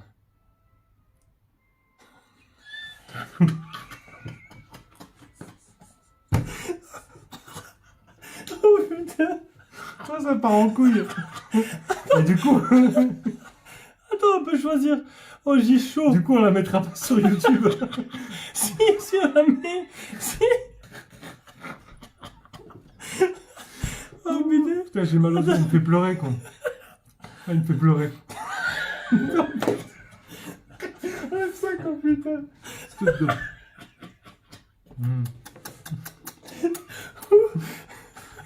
[SPEAKER 2] Oh putain.
[SPEAKER 1] Toi, ça part en couille. Et du coup...
[SPEAKER 2] Attends, on peut choisir. Oh, j'ai chaud.
[SPEAKER 1] Du coup, on la mettra pas sur YouTube.
[SPEAKER 2] si on la met. Si. Oh putain.
[SPEAKER 1] Putain, j'ai mal aux yeux, il me fait pleurer, quoi. Ah, il me fait pleurer. C'est ça, quoi, putain.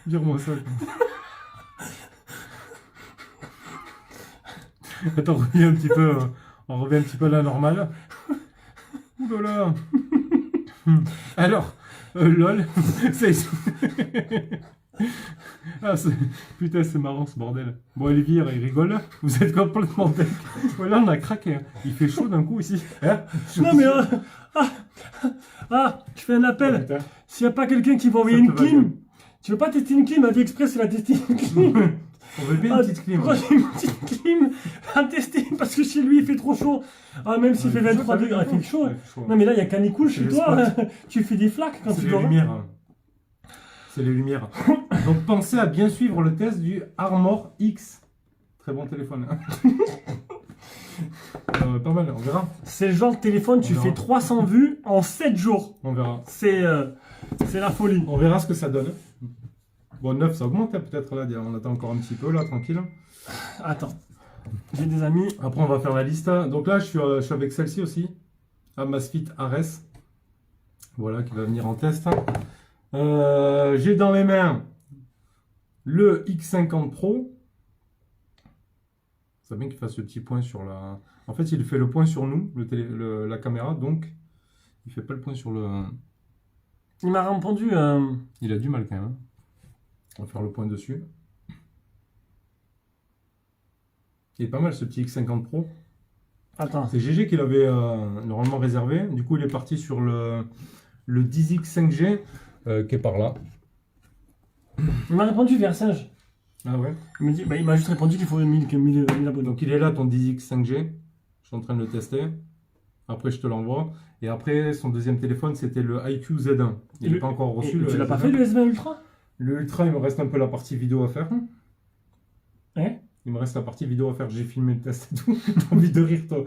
[SPEAKER 1] Dire-moi ça, quoi. Attends, on revient un petit peu à la normale. Ouh là là. Alors, lol, ah, putain, c'est marrant ce bordel. Bon, Olivier, il rigole. Vous êtes complètement bête. Voilà, on a craqué. Il fait chaud d'un coup ici. Hein,
[SPEAKER 2] non, mais... je fais un appel. Oh, s'il n'y a pas quelqu'un qui va envoyer une clim, tu veux pas tester une clim? AliExpress, il a testé une clim.
[SPEAKER 1] On veut bien une petite clim.
[SPEAKER 2] J'ai une petite clim à tester parce que chez lui il fait trop chaud. Ah, même s'il fait 23 degrés, il fait chaud. Non, mais là il y a canicule chez toi. Tu fais des flaques quand tu dors.
[SPEAKER 1] C'est les lumières. Donc pensez à bien suivre le test du Armor X. Très bon téléphone. Pas mal, on verra.
[SPEAKER 2] C'est le genre de téléphone, tu fais 300 vues en 7 jours.
[SPEAKER 1] On verra.
[SPEAKER 2] C'est la folie.
[SPEAKER 1] On verra ce que ça donne. Bon, 9, ça augmente peut-être là. On attend encore un petit peu là, tranquille.
[SPEAKER 2] Attends. J'ai des amis.
[SPEAKER 1] Après, on va faire la liste. Donc là, je suis avec celle-ci aussi. Amazfit Ares. Voilà, qui va venir en test. J'ai dans les mains Le X50 Pro, ça bien qu'il fasse le petit point sur la... En fait, il fait le point sur nous, la caméra, donc il fait pas le point sur le...
[SPEAKER 2] Il m'a répondu...
[SPEAKER 1] Il a du mal quand même. On va faire le point dessus. Il est pas mal ce petit X50 Pro.
[SPEAKER 2] Attends.
[SPEAKER 1] C'est GG qui l'avait normalement réservé. Du coup, il est parti sur le 10X 5G qui est par là.
[SPEAKER 2] Il m'a répondu vers singe.
[SPEAKER 1] Ah ouais.
[SPEAKER 2] Il m'a juste répondu qu'il faut 1000 abonnés.
[SPEAKER 1] Donc il est là ton 10X 5G. Je suis en train de le tester. Après, je te l'envoie. Et après, son deuxième téléphone, c'était le IQ Z1. Il n'est pas encore reçu.
[SPEAKER 2] Tu l'as pas fait le S20 Ultra?
[SPEAKER 1] Le Ultra, il me reste un peu la partie vidéo à faire.
[SPEAKER 2] Hein?
[SPEAKER 1] Il me reste la partie vidéo à faire. J'ai filmé le test et tout. J'ai envie de rire, toi.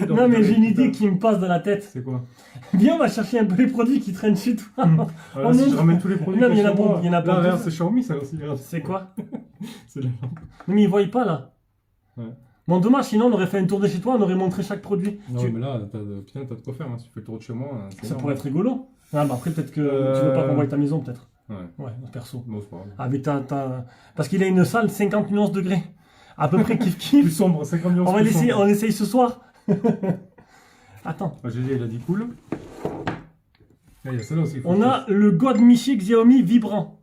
[SPEAKER 2] Non, mais j'ai une idée qui me passe dans la tête.
[SPEAKER 1] C'est quoi?
[SPEAKER 2] Viens, on va chercher un peu les produits qui traînent dessus, toi.
[SPEAKER 1] Voilà, si je ramène tous les produits.
[SPEAKER 2] Non, mais il y en a pas. Il y en a
[SPEAKER 1] là,
[SPEAKER 2] pas.
[SPEAKER 1] regarde, c'est Xiaomi, ça aussi.
[SPEAKER 2] C'est quoi?
[SPEAKER 1] C'est la lampe.
[SPEAKER 2] Non, mais ils voient pas, là.
[SPEAKER 1] Ouais.
[SPEAKER 2] Bon, dommage, sinon on aurait fait un tour de chez toi, on aurait montré chaque produit.
[SPEAKER 1] Non, mais là, t'as de quoi faire. Hein. Si tu fais le tour de chez moi,
[SPEAKER 2] ça pourrait être rigolo. Ah, bah après, peut-être que tu veux pas qu'on voie ta maison, peut-être.
[SPEAKER 1] Ouais,
[SPEAKER 2] perso.
[SPEAKER 1] Bon, c'est pas grave.
[SPEAKER 2] Avec parce qu'il a une salle 50 nuances degrés. À peu près kiff kiff.
[SPEAKER 1] Plus sombre, 50 nuances.
[SPEAKER 2] On essaye ce soir. Attends.
[SPEAKER 1] Ah, GG, il a dit cool. Ah, il y a celle-là aussi.
[SPEAKER 2] On a le God Michi Xiaomi vibrant.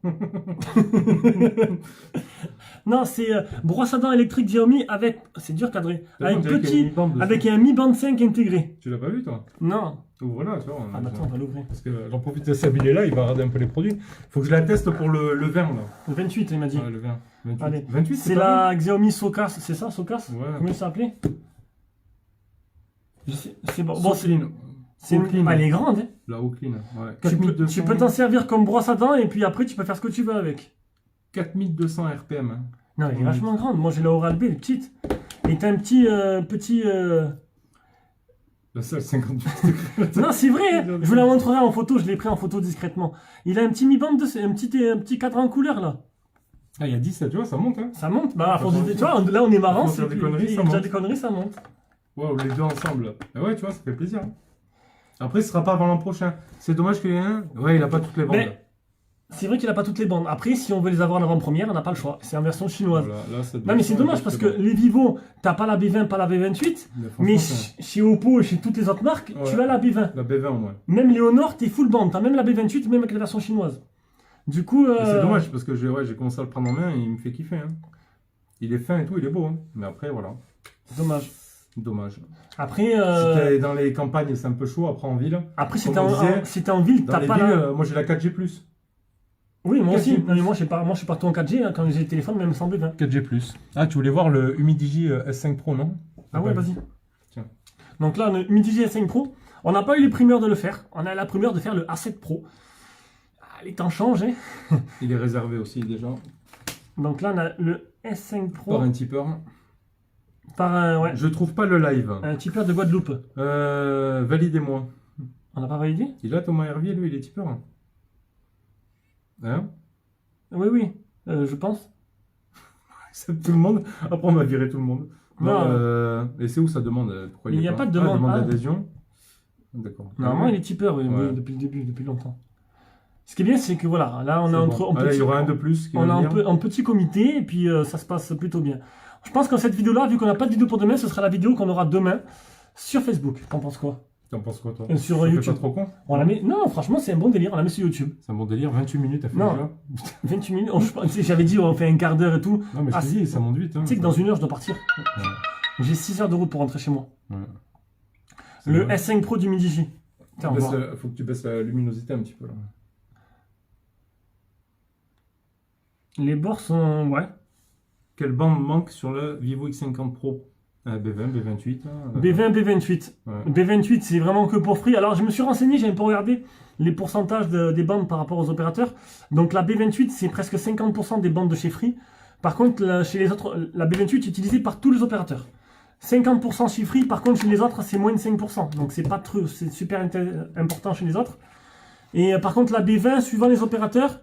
[SPEAKER 2] Non, c'est brosse à dents électrique Xiaomi avec. C'est dur cadré. Avec un Mi Band 5 intégré.
[SPEAKER 1] Tu l'as pas vu, toi?
[SPEAKER 2] Non.
[SPEAKER 1] Ouvre-la, tu vois.
[SPEAKER 2] Ah, bah attends, on va l'ouvrir.
[SPEAKER 1] Parce que j'en profite de s'habiller là, il va regarder un peu les produits. Faut que je la teste pour le 20 là.
[SPEAKER 2] Le 28, il m'a dit.
[SPEAKER 1] Ouais, le 20. 28.
[SPEAKER 2] Allez.
[SPEAKER 1] 28,
[SPEAKER 2] c'est la Xiaomi Socas, c'est ça, Socas?
[SPEAKER 1] Ouais.
[SPEAKER 2] Comment ça s'appelait? C'est bon. Elle est grande, hein.
[SPEAKER 1] La Oakley, ouais.
[SPEAKER 2] Tu peux t'en servir comme brosse à dents et puis après tu peux faire ce que tu veux avec.
[SPEAKER 1] 4200 RPM. Hein.
[SPEAKER 2] Non, elle est vachement grande. Moi j'ai la Oral-B, elle est petite. Et t'as un petit.
[SPEAKER 1] La seule 58.
[SPEAKER 2] Non, c'est vrai, hein. Je vous la montrerai en photo, je l'ai pris en photo discrètement. Il a un petit mi-band, un petit cadre en couleur là.
[SPEAKER 1] Ah, il y a 10, tu vois, ça monte, hein.
[SPEAKER 2] Ça monte, bah, à force de. Tu vois, là on est marrant,
[SPEAKER 1] c'est des conneries,
[SPEAKER 2] ça monte.
[SPEAKER 1] Wow, les deux ensemble. Ah ouais, tu vois, ça fait plaisir. Hein. Après, ce sera pas avant l'an prochain. C'est dommage qu'il y ait un. Ouais, il a pas toutes les bandes. Mais
[SPEAKER 2] c'est vrai qu'il a pas toutes les bandes. Après, si on veut les avoir en avant-première, on n'a pas le choix. C'est en version chinoise.
[SPEAKER 1] Voilà, là,
[SPEAKER 2] non, mais c'est dommage parce que les Vivo, t'as pas la B20, pas la B28. Mais chez Oppo et chez toutes les autres marques, tu as la B20.
[SPEAKER 1] La B20, ouais.
[SPEAKER 2] Même les Honor, t'es full bande. T'as même la B28, même avec la version chinoise. Du coup.
[SPEAKER 1] C'est dommage parce que j'ai commencé à le prendre en main et il me fait kiffer. Hein. Il est fin et tout, il est beau. Hein. Mais après, voilà.
[SPEAKER 2] C'est dommage.
[SPEAKER 1] Dommage.
[SPEAKER 2] Après,
[SPEAKER 1] si t'es dans les campagnes, c'est un peu chaud. Après, en ville.
[SPEAKER 2] Après, si t'es en ville, t'as pas
[SPEAKER 1] villes, moi, j'ai la 4G+.
[SPEAKER 2] Oui, moi aussi. Non, mais moi, je suis partout en 4G hein, quand j'ai le téléphone, même sans B20.
[SPEAKER 1] 4G+. Ah, tu voulais voir le Humidigi S5 Pro, non?
[SPEAKER 2] Ah ouais, vas-y. Tiens. Donc là, le Humidigi S5 Pro, on n'a pas eu les primeurs de le faire. On a la primeur de faire le A7 Pro. Ah, les temps changent, hein.
[SPEAKER 1] Il est réservé aussi, déjà.
[SPEAKER 2] Donc là, on a le S5 Pro.
[SPEAKER 1] Par un tipeur.
[SPEAKER 2] Ouais.
[SPEAKER 1] Je trouve pas le live.
[SPEAKER 2] Un tipeur de Guadeloupe.
[SPEAKER 1] Validez-moi.
[SPEAKER 2] On n'a pas validé?
[SPEAKER 1] Il a Thomas Hervier, lui, il est tipeur. Hein?
[SPEAKER 2] Oui, je pense.
[SPEAKER 1] C'est tout le monde. Après, on va virer tout le monde. Non, et c'est où ça demande? Pourquoi
[SPEAKER 2] il n'y a pas de demande
[SPEAKER 1] d'adhésion. D'accord.
[SPEAKER 2] Normalement, il est tipeur oui, depuis le début, depuis longtemps. Ce qui est bien, c'est que voilà, là, on est entre.
[SPEAKER 1] Il y aura un de plus.
[SPEAKER 2] On est en petit comité et puis ça se passe plutôt bien. Je pense que cette vidéo-là, vu qu'on n'a pas de vidéo pour demain, ce sera la vidéo qu'on aura demain sur Facebook. T'en penses quoi?
[SPEAKER 1] T'en penses quoi, toi?
[SPEAKER 2] Sur YouTube.
[SPEAKER 1] Pas trop con?
[SPEAKER 2] On la met... Non, franchement, c'est un bon délire. On la met sur YouTube.
[SPEAKER 1] C'est un bon délire. 28 minutes, à faire déjà.
[SPEAKER 2] 28 minutes. J'avais dit, on fait un quart d'heure et tout.
[SPEAKER 1] Non, mais je te dis, ça monte vite. Hein,
[SPEAKER 2] tu sais que dans 1 heure, je dois partir. Ouais. J'ai 6 heures de route pour rentrer chez moi.
[SPEAKER 1] Ouais.
[SPEAKER 2] Le S5 Pro du Midigi.
[SPEAKER 1] Faut que tu baisses la luminosité un petit peu là.
[SPEAKER 2] Les bords sont. Ouais.
[SPEAKER 1] Quelle bande manque sur le Vivo X50 Pro? B20, B28.
[SPEAKER 2] B20, B28. Ouais. B28, c'est vraiment que pour Free. Alors, je me suis renseigné, j'ai un peu regardé les pourcentages des bandes par rapport aux opérateurs. Donc, la B28, c'est presque 50% des bandes de chez Free. Par contre, chez les autres, la B28 est utilisée par tous les opérateurs. 50% chez Free, par contre, chez les autres, c'est moins de 5%. Donc, c'est pas trop, c'est super important chez les autres. Et par contre, la B20, suivant les opérateurs,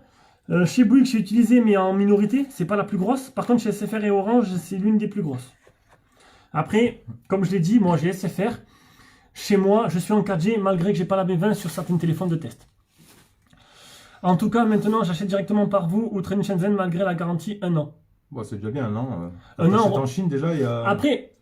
[SPEAKER 2] chez Bouygues, c'est utilisé, mais en minorité. C'est pas la plus grosse. Par contre, chez SFR et Orange, c'est l'une des plus grosses. Après, comme je l'ai dit, moi j'ai SFR. Chez moi, je suis en 4G malgré que j'ai pas la B20 sur certains téléphones de test. En tout cas, maintenant, j'achète directement par vous ou Trade Shenzhen malgré la garantie 1 an.
[SPEAKER 1] Bon, c'est déjà bien un an.
[SPEAKER 2] Un an.
[SPEAKER 1] En Chine, déjà, il y a...
[SPEAKER 2] Après,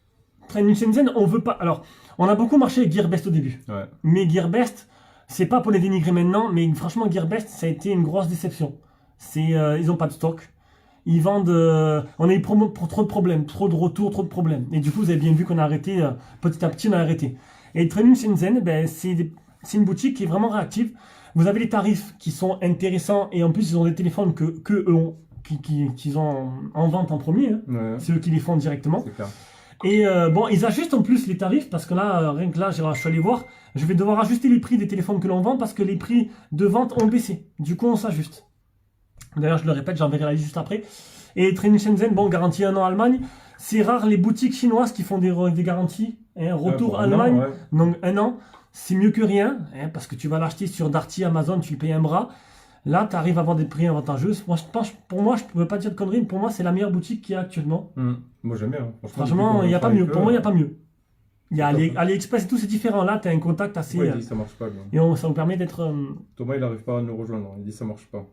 [SPEAKER 2] Trade Shenzhen, on veut pas... Alors, on a beaucoup marché avec Gearbest au début.
[SPEAKER 1] Ouais.
[SPEAKER 2] Mais Gearbest, c'est pas pour les dénigrer maintenant, mais franchement, Gearbest, ça a été une grosse déception. Ils ont pas de stock. Ils vendent... on a eu trop de problèmes, trop de retours, trop de problèmes. Et du coup, vous avez bien vu qu'on a arrêté, petit à petit, on a arrêté. Et Trade Shenzhen, ben, c'est une boutique qui est vraiment réactive. Vous avez les tarifs qui sont intéressants et en plus, ils ont des téléphones que eux ont, qu'ils ont en vente en premier. Hein.
[SPEAKER 1] Ouais.
[SPEAKER 2] C'est eux qui les font directement.
[SPEAKER 1] C'est clair.
[SPEAKER 2] Et bon, ils ajustent en plus les tarifs parce que là, rien que là, je suis allé voir, je vais devoir ajuster les prix des téléphones que l'on vend parce que les prix de vente ont baissé. Du coup, on s'ajuste. D'ailleurs, je le répète, j'enverrai la liste juste après. Et Trade Shenzhen, bon, garantie 1 an Allemagne. C'est rare les boutiques chinoises qui font des garanties. Hein, retour Allemagne,
[SPEAKER 1] ouais.
[SPEAKER 2] Donc 1 an, c'est mieux que rien. Hein, parce que tu vas l'acheter sur Darty, Amazon, tu le payes un bras. Là, tu arrives à avoir des prix avantageux. Moi, pour moi, je ne peux pas dire de conneries, mais pour moi, c'est la meilleure boutique qu'il y a actuellement.
[SPEAKER 1] Moi, j'aime bien.
[SPEAKER 2] Franchement, il n'y a pas mieux. Pour moi, il n'y a pas mieux. Il y a AliExpress et tout, c'est différent. Là, tu as un contact assez...
[SPEAKER 1] Ouais, il dit ça marche pas.
[SPEAKER 2] Et ça nous permet d'être...
[SPEAKER 1] Thomas, il n'arrive pas à nous rejoindre. Il dit ça marche pas.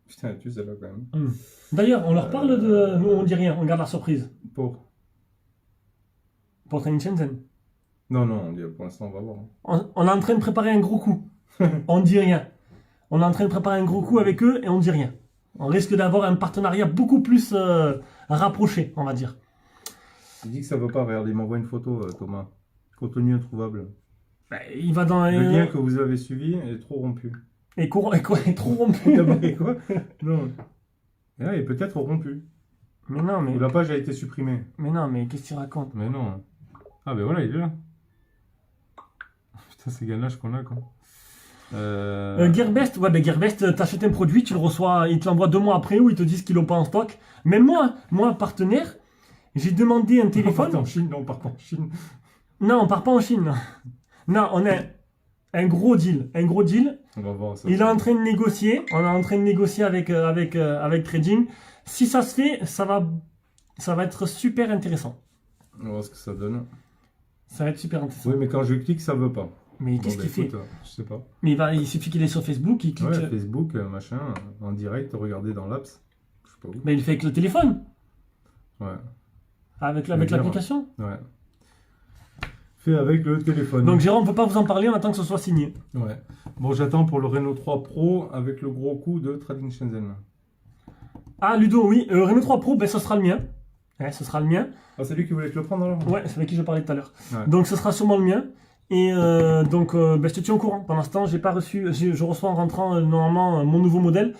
[SPEAKER 1] Putain, tu sais là quand même.
[SPEAKER 2] D'ailleurs, on leur parle de... Nous, on dit rien. On garde la surprise.
[SPEAKER 1] Pour
[SPEAKER 2] Trade Shenzhen.
[SPEAKER 1] Non, on dit pour l'instant, on va voir.
[SPEAKER 2] On est en train de préparer un gros coup. On dit rien. On est en train de préparer un gros coup avec eux et on dit rien. On risque d'avoir un partenariat beaucoup plus rapproché, on va dire.
[SPEAKER 1] Il dit que ça veut pas. Regarde, il m'envoie une photo, Thomas. Contenu introuvable.
[SPEAKER 2] Ben, il va dans
[SPEAKER 1] le lien que vous avez suivi est trop rompu.
[SPEAKER 2] Et trop rompu.
[SPEAKER 1] Quoi? Non. Et là, il est peut-être rompu.
[SPEAKER 2] Mais non, mais...
[SPEAKER 1] Ou la page a été supprimée.
[SPEAKER 2] Mais non, mais qu'est-ce qu'il raconte?
[SPEAKER 1] Mais non. Ah ben voilà, il est là. Putain, c'est ganache qu'on a, quoi.
[SPEAKER 2] Gearbest, ouais, ben Gearbest, t'achètes un produit, tu le reçois, ils te l'envoient 2 mois après ou ils te disent qu'ils l'ont pas en stock. Même moi, partenaire, j'ai demandé un téléphone.
[SPEAKER 1] En Chine, non, on part pas en Chine.
[SPEAKER 2] Non, on part pas en Chine. Non, on a un gros deal.
[SPEAKER 1] On va voir ça.
[SPEAKER 2] Il est en train de négocier. On est en train de négocier avec Trading. Si ça se fait, ça va être super intéressant.
[SPEAKER 1] On va voir ce que ça donne.
[SPEAKER 2] Ça va être super intéressant.
[SPEAKER 1] Oui, mais quand je clique, ça veut pas.
[SPEAKER 2] Mais qu'est-ce qu'il fait?
[SPEAKER 1] Je sais pas.
[SPEAKER 2] Mais il suffit qu'il est sur Facebook, il clique.
[SPEAKER 1] Ouais, Facebook, machin, en direct, regarder dans l'apps. Je sais pas où.
[SPEAKER 2] Mais il fait avec le téléphone.
[SPEAKER 1] Ouais.
[SPEAKER 2] Avec l'application.
[SPEAKER 1] Ouais. Fait avec le téléphone.
[SPEAKER 2] Donc Jérôme ne peut pas vous en parler, on attend que ce soit signé.
[SPEAKER 1] Ouais. Bon, j'attends pour le Reno 3 Pro avec le gros coup de Trading Shenzhen.
[SPEAKER 2] Ah, Ludo, oui. Reno 3 Pro, ben, ce sera le mien. Ouais, ce sera le mien.
[SPEAKER 1] Ah, c'est lui qui voulait te le prendre alors?
[SPEAKER 2] Ouais, c'est avec qui je parlais tout à l'heure.
[SPEAKER 1] Ouais.
[SPEAKER 2] Donc ce sera sûrement le mien. Et donc, ben, je te tiens au courant. Pour l'instant, j'ai pas reçu. Je reçois en rentrant normalement mon nouveau modèle.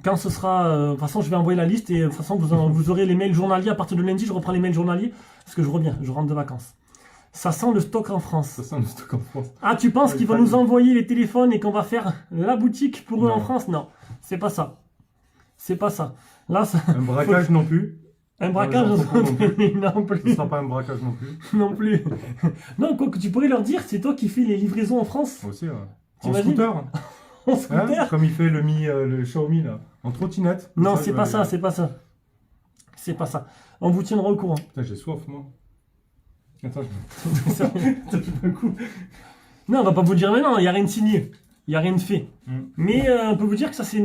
[SPEAKER 2] Quand ce sera. De toute façon, je vais envoyer la liste et de toute façon, vous aurez les mails journaliers. À partir de lundi, je reprends les mails journaliers parce que je reviens, je rentre de vacances. Ça sent le stock en France.
[SPEAKER 1] Ça sent le stock en France.
[SPEAKER 2] Ah, tu penses qu'ils vont nous envoyer les téléphones et qu'on va faire la boutique pour eux en France? Non, c'est pas ça. C'est pas ça. Là, ça...
[SPEAKER 1] Un braquage non plus.
[SPEAKER 2] Un braquage non plus. Non plus.
[SPEAKER 1] Ce ne sera pas un braquage non plus.
[SPEAKER 2] Non plus. Non, quoi que tu pourrais leur dire, c'est toi qui fais les livraisons en France.
[SPEAKER 1] Aussi, ouais.
[SPEAKER 2] En
[SPEAKER 1] scooter.
[SPEAKER 2] En scooter.
[SPEAKER 1] Hein, comme il fait le Xiaomi là. En trottinette.
[SPEAKER 2] Non, c'est pas ça, c'est pas ça. C'est pas ça. On vous tiendra au courant.
[SPEAKER 1] Putain, j'ai soif, moi. Attends,
[SPEAKER 2] non, on va pas vous dire maintenant, il n'y a rien de signé. Il n'y a rien de fait. Mais on peut vous dire que ça se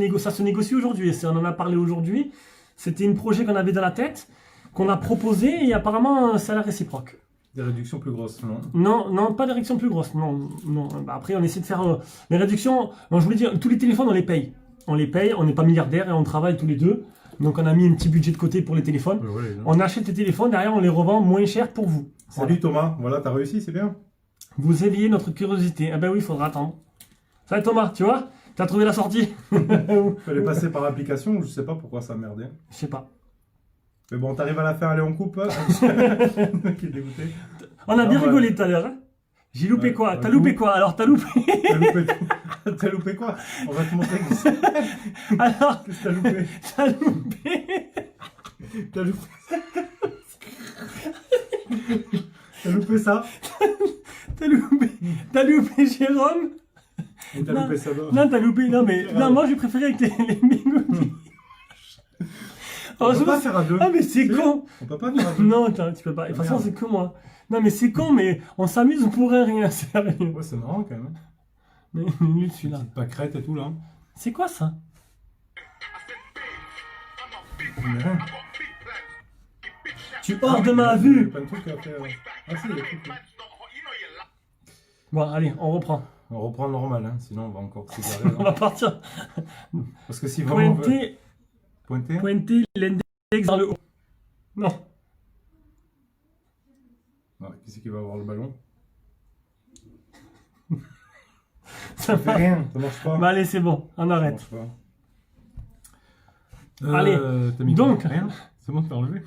[SPEAKER 2] négocie aujourd'hui. On en a parlé aujourd'hui. C'était un projet qu'on avait dans la tête, qu'on a proposé et apparemment ça a l'air réciproque.
[SPEAKER 1] Des réductions plus grosses, non?
[SPEAKER 2] Non, pas des réductions plus grosses. Non. Bah, après, on essaie de faire les réductions. Non, je voulais dire, tous les téléphones, on les paye. On n'est pas milliardaires et on travaille tous les deux. Donc on a mis un petit budget de côté pour les téléphones. On achète les téléphones, derrière on les revend moins cher pour vous.
[SPEAKER 1] Salut Thomas, voilà, t'as réussi, c'est bien.
[SPEAKER 2] Vous éveillez notre curiosité. Ah ben oui, il faudra attendre. Salut Thomas, tu vois? T'as trouvé la sortie?
[SPEAKER 1] Fallait passer par l'application, je sais pas pourquoi ça merdait.
[SPEAKER 2] Je sais pas.
[SPEAKER 1] Mais bon, t'arrives à la faire aller en coupe. Qui est dégoûté.
[SPEAKER 2] On a bien rigolé tout à l'heure. Hein. J'ai loupé quoi? T'as loupé quoi? Alors t'as loupé.
[SPEAKER 1] T'as loupé quoi? On va te montrer.
[SPEAKER 2] Alors,
[SPEAKER 1] qu'est-ce que t'as loupé?
[SPEAKER 2] T'as loupé.
[SPEAKER 1] T'as loupé. T'as loupé ça?
[SPEAKER 2] T'as loupé Jérôme?
[SPEAKER 1] Et t'as loupé ça d'or.
[SPEAKER 2] Non, t'as loupé. Non, mais non, moi j'ai préféré avec les bigoudis.
[SPEAKER 1] On peut pas faire à deux.
[SPEAKER 2] Ah, mais c'est con.
[SPEAKER 1] On peut pas faire à deux.
[SPEAKER 2] Non, tu peux pas. De toute façon, c'est que moi. Non, mais c'est con, mais on s'amuse pour un rien, sérieux.
[SPEAKER 1] Ouais, c'est marrant quand même.
[SPEAKER 2] Mais nul celui-là.
[SPEAKER 1] Petite pâquerette et tout là.
[SPEAKER 2] C'est quoi ça?
[SPEAKER 1] Mais rien.
[SPEAKER 2] Tu hors de ma vue.
[SPEAKER 1] Plein de trucs à faire. Ah si, il y a des trucs.
[SPEAKER 2] Bon, allez, on reprend.
[SPEAKER 1] On reprend normal, hein, sinon on va encore s'égarer.
[SPEAKER 2] On va partir.
[SPEAKER 1] Parce que si vraiment.
[SPEAKER 2] Pointer l'index vers le haut. Non.
[SPEAKER 1] Ah, qui c'est qui va avoir le ballon?
[SPEAKER 2] Ça
[SPEAKER 1] fait rien, ça marche pas.
[SPEAKER 2] Bah allez, c'est bon, on arrête.
[SPEAKER 1] Ça marche pas.
[SPEAKER 2] Allez, donc.
[SPEAKER 1] Rien, c'est bon, t'as enlevé.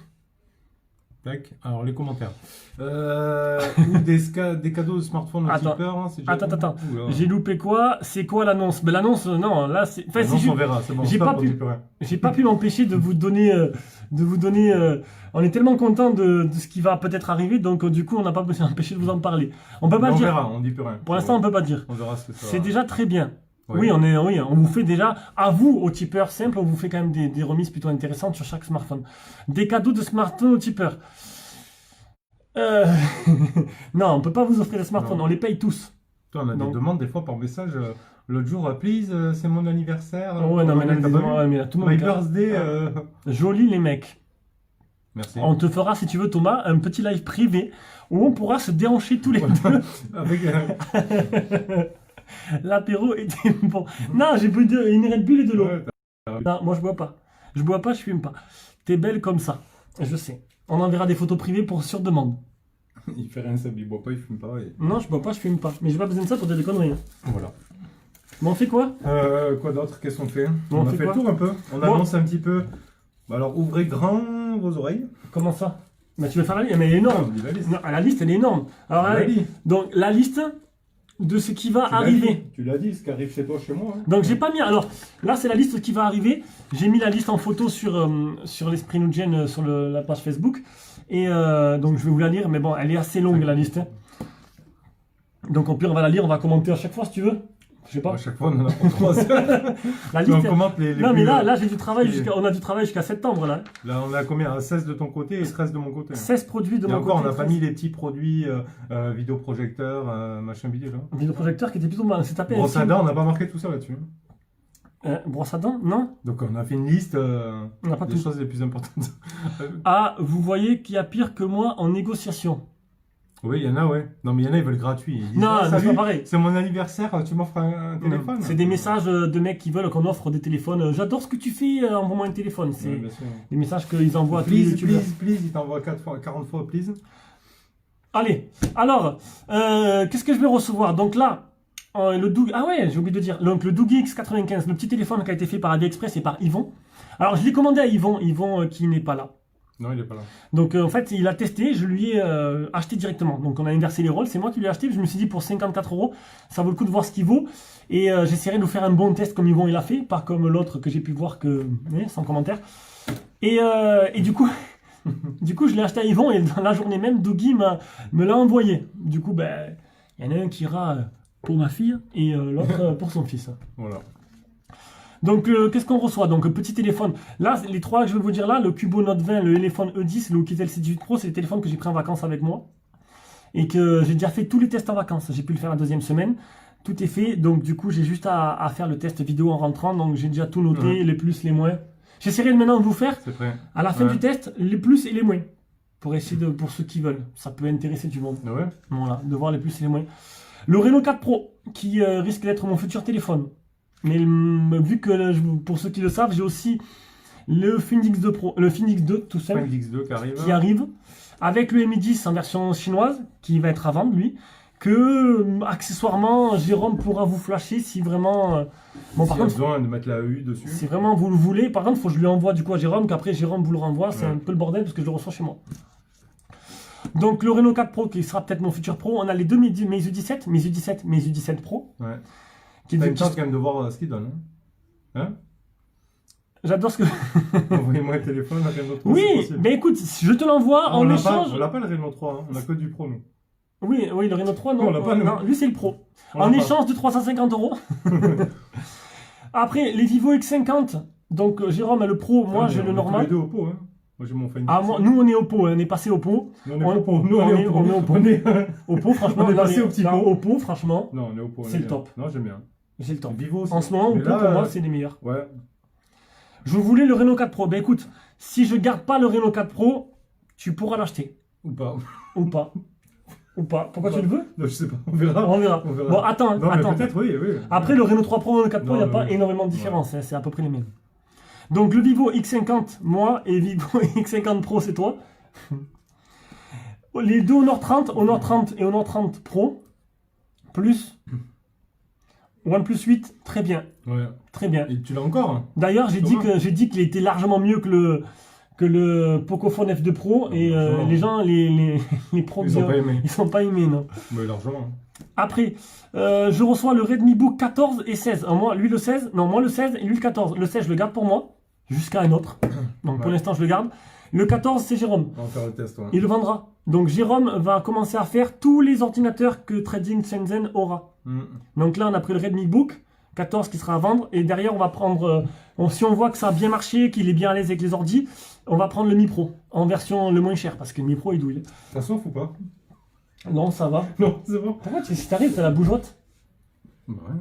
[SPEAKER 1] Tac, alors les commentaires. Ou des cadeaux de smartphone au tipeur. Hein,
[SPEAKER 2] attends. J'ai loupé quoi? C'est quoi l'annonce? Ben l'annonce, non, là c'est. Enfin,
[SPEAKER 1] l'annonce, on verra, c'est bon.
[SPEAKER 2] J'ai pas pu m'empêcher de vous donner. On est tellement content de ce qui va peut-être arriver, donc du coup on n'a pas pu s'empêcher de vous en parler. On peut pas dire.
[SPEAKER 1] On verra, on dit plus rien.
[SPEAKER 2] Pour l'instant, on peut pas dire.
[SPEAKER 1] On verra ce que ça.
[SPEAKER 2] C'est déjà très bien.
[SPEAKER 1] Oui.
[SPEAKER 2] Oui, on vous fait déjà, à vous, aux tipeurs simples, on vous fait quand même des remises plutôt intéressantes sur chaque smartphone. Des cadeaux de smartphone aux tipeurs. Non, on peut pas vous offrir des smartphones,
[SPEAKER 1] non.
[SPEAKER 2] On les paye tous.
[SPEAKER 1] Toi, on a des demandes des fois par message. L'autre jour, please, c'est mon anniversaire.
[SPEAKER 2] Ouais, non, mais là, tout le monde.
[SPEAKER 1] My birthday.
[SPEAKER 2] Joli les mecs.
[SPEAKER 1] Merci.
[SPEAKER 2] On te fera, si tu veux, Thomas, un petit live privé où on pourra se déhancher tous les deux.
[SPEAKER 1] Avec.
[SPEAKER 2] L'apéro était bon. Non, j'ai bu une Red Bull et de l'eau.
[SPEAKER 1] Ouais,
[SPEAKER 2] non, moi je bois pas. Je bois pas, je fume pas. T'es belle comme ça. Je sais. On enverra des photos privées pour sur demande.
[SPEAKER 1] Il fait rien, ça, il boit pas, il fume pas. Et...
[SPEAKER 2] Non, je bois pas, je fume pas. Mais j'ai pas besoin de ça pour dire des conneries.
[SPEAKER 1] Voilà.
[SPEAKER 2] Bon, on fait quoi?
[SPEAKER 1] Quoi d'autre? Qu'est-ce qu'on fait?
[SPEAKER 2] Bon,
[SPEAKER 1] on a fait le tour un peu. On annonce un petit peu. Alors, ouvrez grand vos oreilles.
[SPEAKER 2] Comment ça? Bah, tu veux faire la liste? Mais elle est énorme.
[SPEAKER 1] La liste.
[SPEAKER 2] Non, la liste, elle est énorme. Alors, allez. Donc, la liste de ce qui va arriver.
[SPEAKER 1] Tu l'as dit, ce qui arrive chez toi, chez moi. Hein.
[SPEAKER 2] Donc j'ai pas mis. Alors là c'est la liste qui va arriver. J'ai mis la liste en photo sur l'Esprit Nous Gêne sur la page Facebook. Et donc je vais vous la lire, mais bon, elle est assez longue la liste. Donc au pire on va la lire, on va commenter à chaque fois si tu veux. Je sais pas.
[SPEAKER 1] À chaque fois on en a pour 3 heures.
[SPEAKER 2] La liste.
[SPEAKER 1] On commente les
[SPEAKER 2] non mais là j'ai du travail on a du travail jusqu'à septembre là.
[SPEAKER 1] Là on a combien? 16 de ton côté et 13 de mon côté.
[SPEAKER 2] 16 produits de mon côté.
[SPEAKER 1] Et encore on n'a pas mis les petits produits vidéoprojecteur, machin bidule. Hein.
[SPEAKER 2] Vidéoprojecteur qui était plutôt mal. C'est tapé.
[SPEAKER 1] Brosse à dents, on n'a pas marqué tout ça là-dessus.
[SPEAKER 2] Brosse à dents, non.
[SPEAKER 1] Donc on a fait une liste des choses les plus importantes.
[SPEAKER 2] Ah, vous voyez qu'il y a pire que moi en négociation.
[SPEAKER 1] Oui, il y en a, ouais. Non, mais il y en a, ils veulent gratuit. Ils disent,
[SPEAKER 2] non, c'est pas pareil.
[SPEAKER 1] C'est mon anniversaire, tu m'offres un téléphone.
[SPEAKER 2] C'est des messages de mecs qui veulent qu'on offre des téléphones. J'adore ce que tu fais, envoie-moi un téléphone. C'est des messages qu'ils envoient à tous les youtubeurs.
[SPEAKER 1] Please, ils t'envoient 40 fois, please.
[SPEAKER 2] Allez, alors, qu'est-ce que je vais recevoir? Donc là, le Doug... Ah ouais, j'ai oublié de dire. Donc le Doug X95, le petit téléphone qui a été fait par AliExpress et par Yvon. Alors je l'ai commandé à Yvon qui n'est pas là.
[SPEAKER 1] Non, il n'est pas là.
[SPEAKER 2] Donc en fait, il a testé, je lui ai acheté directement. Donc on a inversé les rôles, c'est moi qui lui ai acheté. Je me suis dit pour 54 €, ça vaut le coup de voir ce qu'il vaut. Et j'essaierai de nous faire un bon test comme Yvon il a fait, pas comme l'autre que j'ai pu voir sans commentaire. Et du coup, je l'ai acheté à Yvon et dans la journée même, Dougie me l'a envoyé. Du coup, ben, il y en a un qui ira pour ma fille et l'autre pour son fils.
[SPEAKER 1] Voilà.
[SPEAKER 2] Donc, qu'est-ce qu'on reçoit? Donc, petit téléphone. Là, les trois que je vais vous dire là, le Cubo Note 20, le Elephone E10, le Oukitel C18 Pro, c'est les téléphones que j'ai pris en vacances avec moi. Et que j'ai déjà fait tous les tests en vacances. J'ai pu le faire la deuxième semaine. Tout est fait. Donc, du coup, j'ai juste à faire le test vidéo en rentrant. Donc, j'ai déjà tout noté, les plus, les moins. J'essaierai maintenant de vous faire, à la fin du test, les plus et les moins. Pour essayer pour ceux qui veulent. Ça peut intéresser du monde.
[SPEAKER 1] Ouais.
[SPEAKER 2] Voilà, de voir les plus et les moins. Le Reno 4 Pro, qui risque d'être mon futur téléphone. Mais vu que, pour ceux qui le savent, j'ai aussi le Phoenix 2 Pro, le Phoenix 2 tout seul,
[SPEAKER 1] Phoenix 2 qui
[SPEAKER 2] arrive, avec le Mi 10 en version chinoise, qui va être à vendre lui, que accessoirement Jérôme pourra vous flasher si vraiment...
[SPEAKER 1] bon, par contre, besoin de mettre la EU dessus.
[SPEAKER 2] Si vraiment vous le voulez, par contre, il faut que je lui envoie du coup à Jérôme, qu'après Jérôme vous le renvoie, c'est un peu le bordel parce que je le reçois chez moi. Donc le Reno 4 Pro qui sera peut-être mon futur Pro, on a les deux Meizu 17, Meizu 17, Meizu 17 Pro.
[SPEAKER 1] Ouais. T'as une chance quand même de voir ce qu'il donne. Hein,
[SPEAKER 2] j'adore ce que...
[SPEAKER 1] Envoyez-moi un téléphone, un Reno 3.
[SPEAKER 2] Oui, mais écoute, je te l'envoie en échange...
[SPEAKER 1] On n'a pas le Reno 3, hein. On a que du Pro, nous.
[SPEAKER 2] Oui, le Reno 3, non. Non, lui c'est le Pro. En échange de 350 €. Après, les Vivo X50, donc Jérôme a le Pro, moi j'ai le normal.
[SPEAKER 1] Les deux au pot, hein. Moi, j'ai mon Find
[SPEAKER 2] Ah,
[SPEAKER 1] X.
[SPEAKER 2] nous, on est Oppo, on est passé Oppo.
[SPEAKER 1] Non, on est Oppo. Nous,
[SPEAKER 2] on est
[SPEAKER 1] Oppo.
[SPEAKER 2] Oppo.
[SPEAKER 1] On est...
[SPEAKER 2] Oppo, franchement,
[SPEAKER 1] On est passé au petit pot.
[SPEAKER 2] Oppo, franchement,
[SPEAKER 1] Non, on est Oppo.
[SPEAKER 2] c'est le top.
[SPEAKER 1] Non, j'aime bien.
[SPEAKER 2] C'est le top.
[SPEAKER 1] Vivo aussi.
[SPEAKER 2] En ce moment,
[SPEAKER 1] Mais
[SPEAKER 2] Oppo,
[SPEAKER 1] là,
[SPEAKER 2] pour moi, c'est les meilleurs.
[SPEAKER 1] Ouais.
[SPEAKER 2] Je voulais le Reno 4 Pro. Ben écoute, si je garde pas le Reno 4 Pro, tu pourras l'acheter.
[SPEAKER 1] Ou pas.
[SPEAKER 2] Ou pas. Ou pas. Pourquoi tu le veux?
[SPEAKER 1] Non, je sais pas. On verra.
[SPEAKER 2] On verra.
[SPEAKER 1] On verra.
[SPEAKER 2] Bon, attends,
[SPEAKER 1] Non, mais
[SPEAKER 2] attends.
[SPEAKER 1] peut-être, oui, oui.
[SPEAKER 2] Après, le Reno 3 Pro et le Reno 4 Pro, il n'y a
[SPEAKER 1] Non,
[SPEAKER 2] pas
[SPEAKER 1] oui.
[SPEAKER 2] énormément de différence. Hein, c'est à peu près les mêmes. Donc, le Vivo X50, moi, et Vivo X50 Pro, c'est toi. Les deux Honor 30 et Honor 30 Pro, plus OnePlus 8, très bien.
[SPEAKER 1] Ouais.
[SPEAKER 2] Très bien.
[SPEAKER 1] Et tu l'as encore hein.
[SPEAKER 2] D'ailleurs, j'ai dit qu'il était largement mieux que le Pocophone F2 Pro, et les gens, les pros,
[SPEAKER 1] Ils ont pas aimé.
[SPEAKER 2] ils sont pas aimés, non.
[SPEAKER 1] Mais largement.
[SPEAKER 2] Après, je reçois le Redmi Book 14 et 16. Moi, lui le 16, non, moi le 16 et lui le 14. Le 16, je le garde pour moi, jusqu'à un autre. Donc pour
[SPEAKER 1] Ouais.
[SPEAKER 2] l'instant, je le garde. Le 14, c'est Jérôme.
[SPEAKER 1] On va faire le test. Ouais.
[SPEAKER 2] Il le vendra. Donc Jérôme va commencer à faire tous les ordinateurs que Trading Shenzhen aura. Donc là, on a pris le Redmi Book 14 qui sera à vendre. Et derrière, on va prendre, si on voit que ça a bien marché, qu'il est bien à l'aise avec les ordis, on va prendre le Mi Pro en version le moins cher. Parce que le Mi Pro, il douille.
[SPEAKER 1] Ça s'offre ou pas?
[SPEAKER 2] Non, ça va.
[SPEAKER 1] Non, c'est bon.
[SPEAKER 2] Pourquoi si t'arrives, t'as la bougeotte?
[SPEAKER 1] Bah ouais.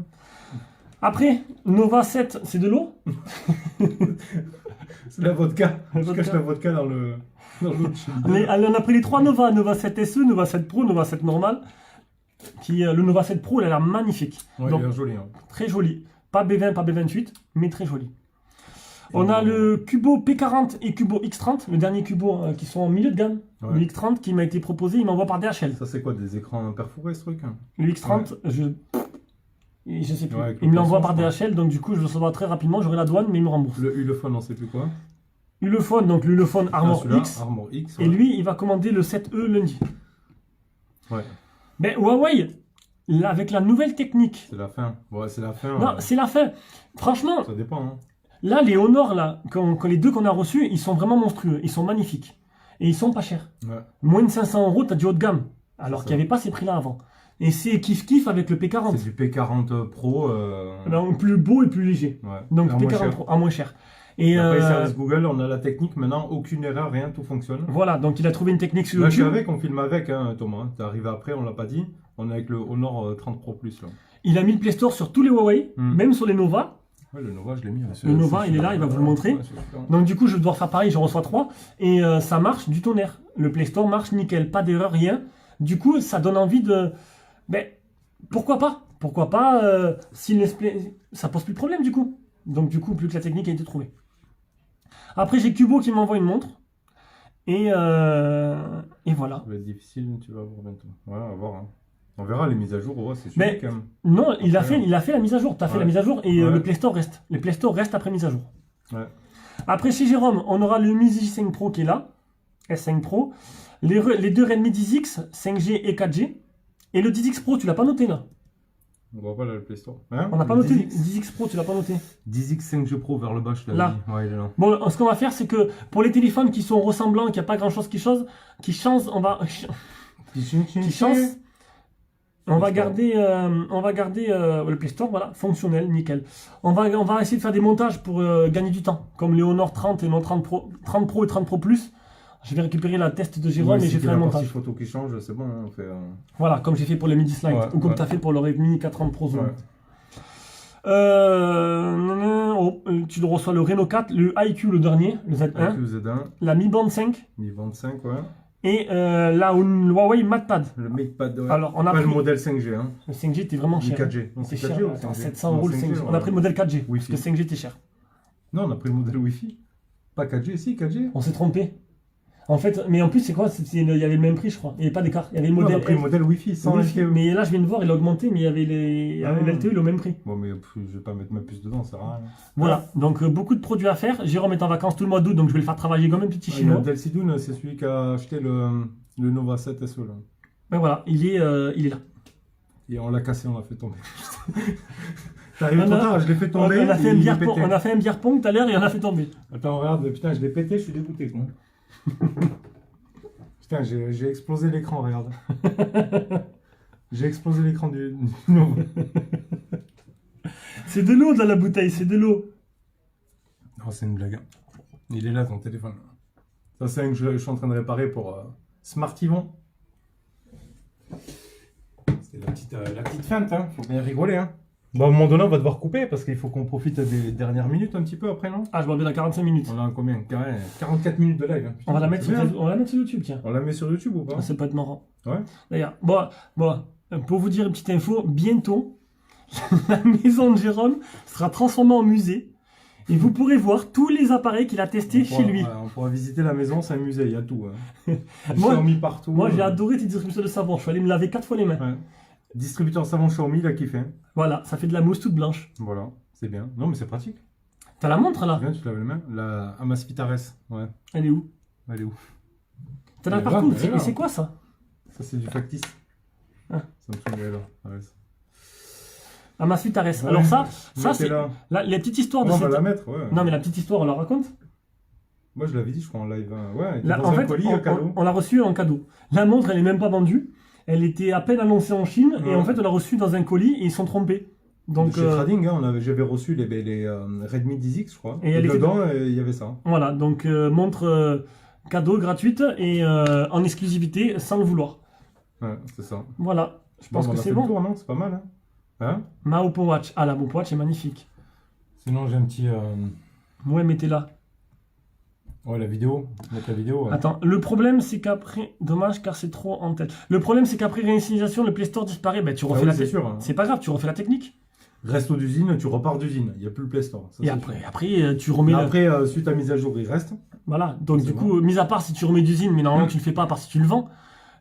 [SPEAKER 2] Après, Nova 7, c'est de l'eau?
[SPEAKER 1] C'est la vodka.
[SPEAKER 2] La
[SPEAKER 1] Je
[SPEAKER 2] vodka.
[SPEAKER 1] cache la vodka dans le... Dans l'autre
[SPEAKER 2] On a pris les trois Nova. Nova 7 SE, Nova 7 Pro, Nova 7 normal. Le Nova 7 Pro, il a l'air magnifique.
[SPEAKER 1] Ouais,
[SPEAKER 2] Donc,
[SPEAKER 1] il est joli. Hein.
[SPEAKER 2] très joli. Pas B20, pas B28, mais très joli. On a le Cubo P40 et Cubo X30, le dernier Cubo qui sont en milieu de gamme.
[SPEAKER 1] Ouais.
[SPEAKER 2] Le X30 qui m'a été proposé, il m'envoie par DHL.
[SPEAKER 1] Ça, c'est quoi? Des écrans perforés, ce truc hein?
[SPEAKER 2] Le X30, je sais plus.
[SPEAKER 1] Ouais, avec
[SPEAKER 2] Il me
[SPEAKER 1] le
[SPEAKER 2] l'envoie par
[SPEAKER 1] poisson,
[SPEAKER 2] DHL, donc du coup, je le recevrai très rapidement. J'aurai la douane, mais il me rembourse.
[SPEAKER 1] Le Ulefone, on sait plus quoi.
[SPEAKER 2] Ulefone, donc l'Ulefone Armor
[SPEAKER 1] celui-là,
[SPEAKER 2] X.
[SPEAKER 1] Armor X.
[SPEAKER 2] Et
[SPEAKER 1] Ouais.
[SPEAKER 2] lui, il va commander le 7E lundi.
[SPEAKER 1] Ouais.
[SPEAKER 2] Mais Huawei, là, avec la nouvelle technique.
[SPEAKER 1] C'est la fin. Ouais, c'est la fin.
[SPEAKER 2] Non, c'est la fin. Franchement,
[SPEAKER 1] Ça dépend. Hein.
[SPEAKER 2] là, les Honor, là, quand les deux qu'on a reçus, ils sont vraiment monstrueux. Ils sont magnifiques. Et ils sont pas chers.
[SPEAKER 1] Ouais.
[SPEAKER 2] Moins de 500 €, t'as du haut de gamme. Alors
[SPEAKER 1] C'est
[SPEAKER 2] qu'il n'y
[SPEAKER 1] ça.
[SPEAKER 2] avait pas ces prix-là avant. Et c'est kiff-kiff avec le P40.
[SPEAKER 1] C'est du P40 Pro.
[SPEAKER 2] Donc, plus beau et plus léger.
[SPEAKER 1] Ouais.
[SPEAKER 2] Donc
[SPEAKER 1] À moins
[SPEAKER 2] P40
[SPEAKER 1] cher.
[SPEAKER 2] Pro, à moins cher. Et
[SPEAKER 1] Après, service Google, on a la technique. Maintenant, aucune erreur, rien, tout fonctionne.
[SPEAKER 2] voilà, donc il a trouvé une technique sur
[SPEAKER 1] Là, je suis
[SPEAKER 2] YouTube.
[SPEAKER 1] avec, on filme avec, hein, Thomas. T'es arrivé après, on l'a pas dit. On est avec le Honor 30 Pro Plus. Là.
[SPEAKER 2] Il a mis le Play Store sur tous les Huawei, même sur les Nova.
[SPEAKER 1] Ouais, le Nova, je l'ai mis.
[SPEAKER 2] Le Nova, il est là, il va vous le montrer.
[SPEAKER 1] Ouais, c'est super.
[SPEAKER 2] Donc du coup, je vais devoir faire pareil, j'en reçois 3. Et ça marche du tonnerre. Le Play Store marche nickel, pas d'erreur, rien. Du coup, ça donne envie de... Ben, pourquoi pas? Pourquoi pas si le display... Ça pose plus de problème du coup. Donc du coup, plus que la technique a été trouvée. Après, j'ai Cubo qui m'envoie une montre. Et voilà.
[SPEAKER 1] Ça va être difficile, tu vas voir bientôt. Ouais, on va voir. Hein. On verra les mises à jour, ouais, c'est sûr
[SPEAKER 2] Mais-
[SPEAKER 1] quand même.
[SPEAKER 2] Non, il a fait la mise à jour. Tu as fait
[SPEAKER 1] Ouais.
[SPEAKER 2] la mise à jour et
[SPEAKER 1] Ouais.
[SPEAKER 2] le Play Store reste. Le Play Store reste après mise à jour.
[SPEAKER 1] Ouais.
[SPEAKER 2] Après, chez Jérôme, on aura le Mi J5 Pro qui est là. S5 Pro. Les deux Redmi 10X, 5G et 4G. Et le 10X Pro, tu l'as pas noté là.
[SPEAKER 1] On voit pas là le Play Store. Hein,
[SPEAKER 2] On n'a pas
[SPEAKER 1] le
[SPEAKER 2] noté le
[SPEAKER 1] 10X.
[SPEAKER 2] 10X Pro, tu l'as pas noté.
[SPEAKER 1] 10X 5G Pro vers le bas, je t'avais
[SPEAKER 2] Là.
[SPEAKER 1] dit. Ouais, il est là.
[SPEAKER 2] Bon, ce qu'on va faire, c'est que pour les téléphones qui sont ressemblants, qu'il n'y a pas grand chose qui change, on va garder, le Play Store, voilà, fonctionnel, nickel. On va essayer de faire des montages pour gagner du temps, comme les Honor 30 et Honor 30 Pro et 30 Pro Plus. Je vais récupérer la test de Jérôme et j'ai fait un
[SPEAKER 1] la
[SPEAKER 2] montage.
[SPEAKER 1] partie photo qui change, c'est bon. Hein, on fait,
[SPEAKER 2] Voilà, comme j'ai fait pour le Midi Slide,
[SPEAKER 1] Ouais,
[SPEAKER 2] ou comme
[SPEAKER 1] ouais.
[SPEAKER 2] tu as fait pour le Redmi 430 Pro Zoom.
[SPEAKER 1] Ouais.
[SPEAKER 2] Tu reçois le Reno 4, le IQ le dernier, le Z1,
[SPEAKER 1] IQ Z1,
[SPEAKER 2] la Mi Band 5
[SPEAKER 1] Mi 25, ouais.
[SPEAKER 2] et la Huawei MatePad.
[SPEAKER 1] Le MatePad, ouais.
[SPEAKER 2] Alors, on a
[SPEAKER 1] Pas le
[SPEAKER 2] pris-
[SPEAKER 1] modèle 5G, hein.
[SPEAKER 2] Le 5G était vraiment
[SPEAKER 1] Du
[SPEAKER 2] cher.
[SPEAKER 1] 4G. Non,
[SPEAKER 2] C'est
[SPEAKER 1] c'est
[SPEAKER 2] cher,
[SPEAKER 1] 4G ou
[SPEAKER 2] attends,
[SPEAKER 1] 5G?
[SPEAKER 2] 700
[SPEAKER 1] Non,
[SPEAKER 2] € le 5G. On a
[SPEAKER 1] ouais.
[SPEAKER 2] pris le modèle 4G, parce
[SPEAKER 1] Wi-Fi.
[SPEAKER 2] que 5G était cher.
[SPEAKER 1] Non, on a pris le modèle Wi-Fi. Pas 4G, si, 4G.
[SPEAKER 2] On s'est trompé. En fait, mais en plus, c'est quoi? Il y avait le même prix, je crois. Il n'y avait pas d'écart. Il y avait le
[SPEAKER 1] Non, on
[SPEAKER 2] modèle
[SPEAKER 1] a pris le modèle Wi-Fi sans
[SPEAKER 2] Wi-Fi.
[SPEAKER 1] LTE.
[SPEAKER 2] Mais là, je viens de voir, il a augmenté, mais il y avait les
[SPEAKER 1] Ah.
[SPEAKER 2] LTE, le même prix.
[SPEAKER 1] Bon, mais je vais pas mettre ma puce dedans, ça sert à rien.
[SPEAKER 2] Voilà, donc beaucoup de produits à faire. Jérôme est en vacances tout le mois d'août, donc je vais le faire travailler comme un petit
[SPEAKER 1] Ah,
[SPEAKER 2] chinois.
[SPEAKER 1] Del Sidoun, c'est celui qui a acheté le Nova 7 SE, là.
[SPEAKER 2] Ben voilà, il est là.
[SPEAKER 1] Et on l'a cassé, on l'a fait tomber. T'arrives
[SPEAKER 2] On
[SPEAKER 1] trop
[SPEAKER 2] a-
[SPEAKER 1] tard, je l'ai fait tomber.
[SPEAKER 2] On a fait un
[SPEAKER 1] il est
[SPEAKER 2] bière
[SPEAKER 1] pété.
[SPEAKER 2] on a fait un bière pong tout à l'heure et on a fait tomber.
[SPEAKER 1] Attends, regarde, putain, je l'ai pété, je suis dégoûté, quoi. Putain, j'ai explosé l'écran, regarde. J'ai explosé l'écran du Nova.
[SPEAKER 2] C'est de l'eau dans la bouteille, c'est de l'eau.
[SPEAKER 1] Non, c'est une blague. Il est là, ton téléphone. Ça, c'est un que je suis en train de réparer pour Smartivon. C'est la petite feinte, hein. Faut bien rigoler, hein. Bon, à un moment donné, on va devoir couper parce qu'il faut qu'on profite des dernières minutes un petit peu après, non?
[SPEAKER 2] Ah, je m'en vais dans 45 minutes.
[SPEAKER 1] On a combien? 44 minutes de live. Hein. Putain,
[SPEAKER 2] On va la mettre sur,
[SPEAKER 1] bien.
[SPEAKER 2] on va la mettre sur YouTube, tiens.
[SPEAKER 1] On la met sur YouTube ou pas?
[SPEAKER 2] Ça peut être marrant.
[SPEAKER 1] Ouais.
[SPEAKER 2] D'ailleurs, bon, pour vous dire une petite info, bientôt, la maison de Jérôme sera transformée en musée. Et vous pourrez voir tous les appareils qu'il a testés chez lui.
[SPEAKER 1] On pourra visiter la maison, c'est un musée, il y a tout. Hein.
[SPEAKER 2] Moi,
[SPEAKER 1] Xiaomi partout.
[SPEAKER 2] Moi, j'ai adoré tes distributeurs de savon. Je suis allé me laver 4 fois les mains.
[SPEAKER 1] Ouais. Distributeur savon Xiaomi, là, qui fait.
[SPEAKER 2] Voilà, ça fait de la mousse toute blanche.
[SPEAKER 1] Voilà, c'est bien. Non, mais c'est pratique.
[SPEAKER 2] T'as la montre, là?
[SPEAKER 1] Tu viens, tu te laves les mains. La Amazfitares, ouais.
[SPEAKER 2] Elle est où?
[SPEAKER 1] Elle est où?
[SPEAKER 2] T'as la partout. Et c'est quoi, ça?
[SPEAKER 1] Ça, c'est du factice.
[SPEAKER 2] Ah.
[SPEAKER 1] Samsung est là. Ouais.
[SPEAKER 2] Amazfitares.
[SPEAKER 1] Ouais.
[SPEAKER 2] Alors ça c'est
[SPEAKER 1] là.
[SPEAKER 2] Les petites histoires de
[SPEAKER 1] on
[SPEAKER 2] cette...
[SPEAKER 1] va la mettre, ouais.
[SPEAKER 2] Non, mais la petite histoire, on la raconte?
[SPEAKER 1] Moi, je l'avais dit, je crois, en live. Ouais,
[SPEAKER 2] Là,
[SPEAKER 1] dans
[SPEAKER 2] en
[SPEAKER 1] un
[SPEAKER 2] fait,
[SPEAKER 1] colis, un cadeau.
[SPEAKER 2] on l'a reçue en cadeau. La montre, elle est même pas vendue. Elle était à peine annoncée en Chine. Et en fait, on l'a reçue dans un colis et ils sont trompés. Donc,
[SPEAKER 1] chez Trading, hein, j'avais reçu les Redmi 10X, je crois.
[SPEAKER 2] Et
[SPEAKER 1] dedans, il y avait ça.
[SPEAKER 2] Voilà, donc montre cadeau gratuite et en exclusivité sans le vouloir.
[SPEAKER 1] Ouais, c'est ça.
[SPEAKER 2] Voilà, je pense que c'est bon.
[SPEAKER 1] Tour, non? C'est pas mal, hein?
[SPEAKER 2] Ma Oppo Watch. Ah, la Oppo Watch est magnifique.
[SPEAKER 1] Sinon, j'ai un petit...
[SPEAKER 2] Ouais, mettez-la.
[SPEAKER 1] Ouais, la vidéo. Mettre la vidéo. Ouais.
[SPEAKER 2] Attends, le problème, c'est qu'après... Dommage, car c'est trop en tête. Le problème, c'est qu'après réinitialisation, le Play Store disparaît. Ben, tu refais la technique. C'est pas grave, tu refais la technique.
[SPEAKER 1] Resto d'usine, tu repars d'usine. Il n'y a plus le Play Store. Ça,
[SPEAKER 2] et après, tu remets...
[SPEAKER 1] Après, suite à mise à jour, il reste.
[SPEAKER 2] Voilà, donc du coup, mis à part si tu remets d'usine, mais normalement, tu le fais pas, à part si tu le vends,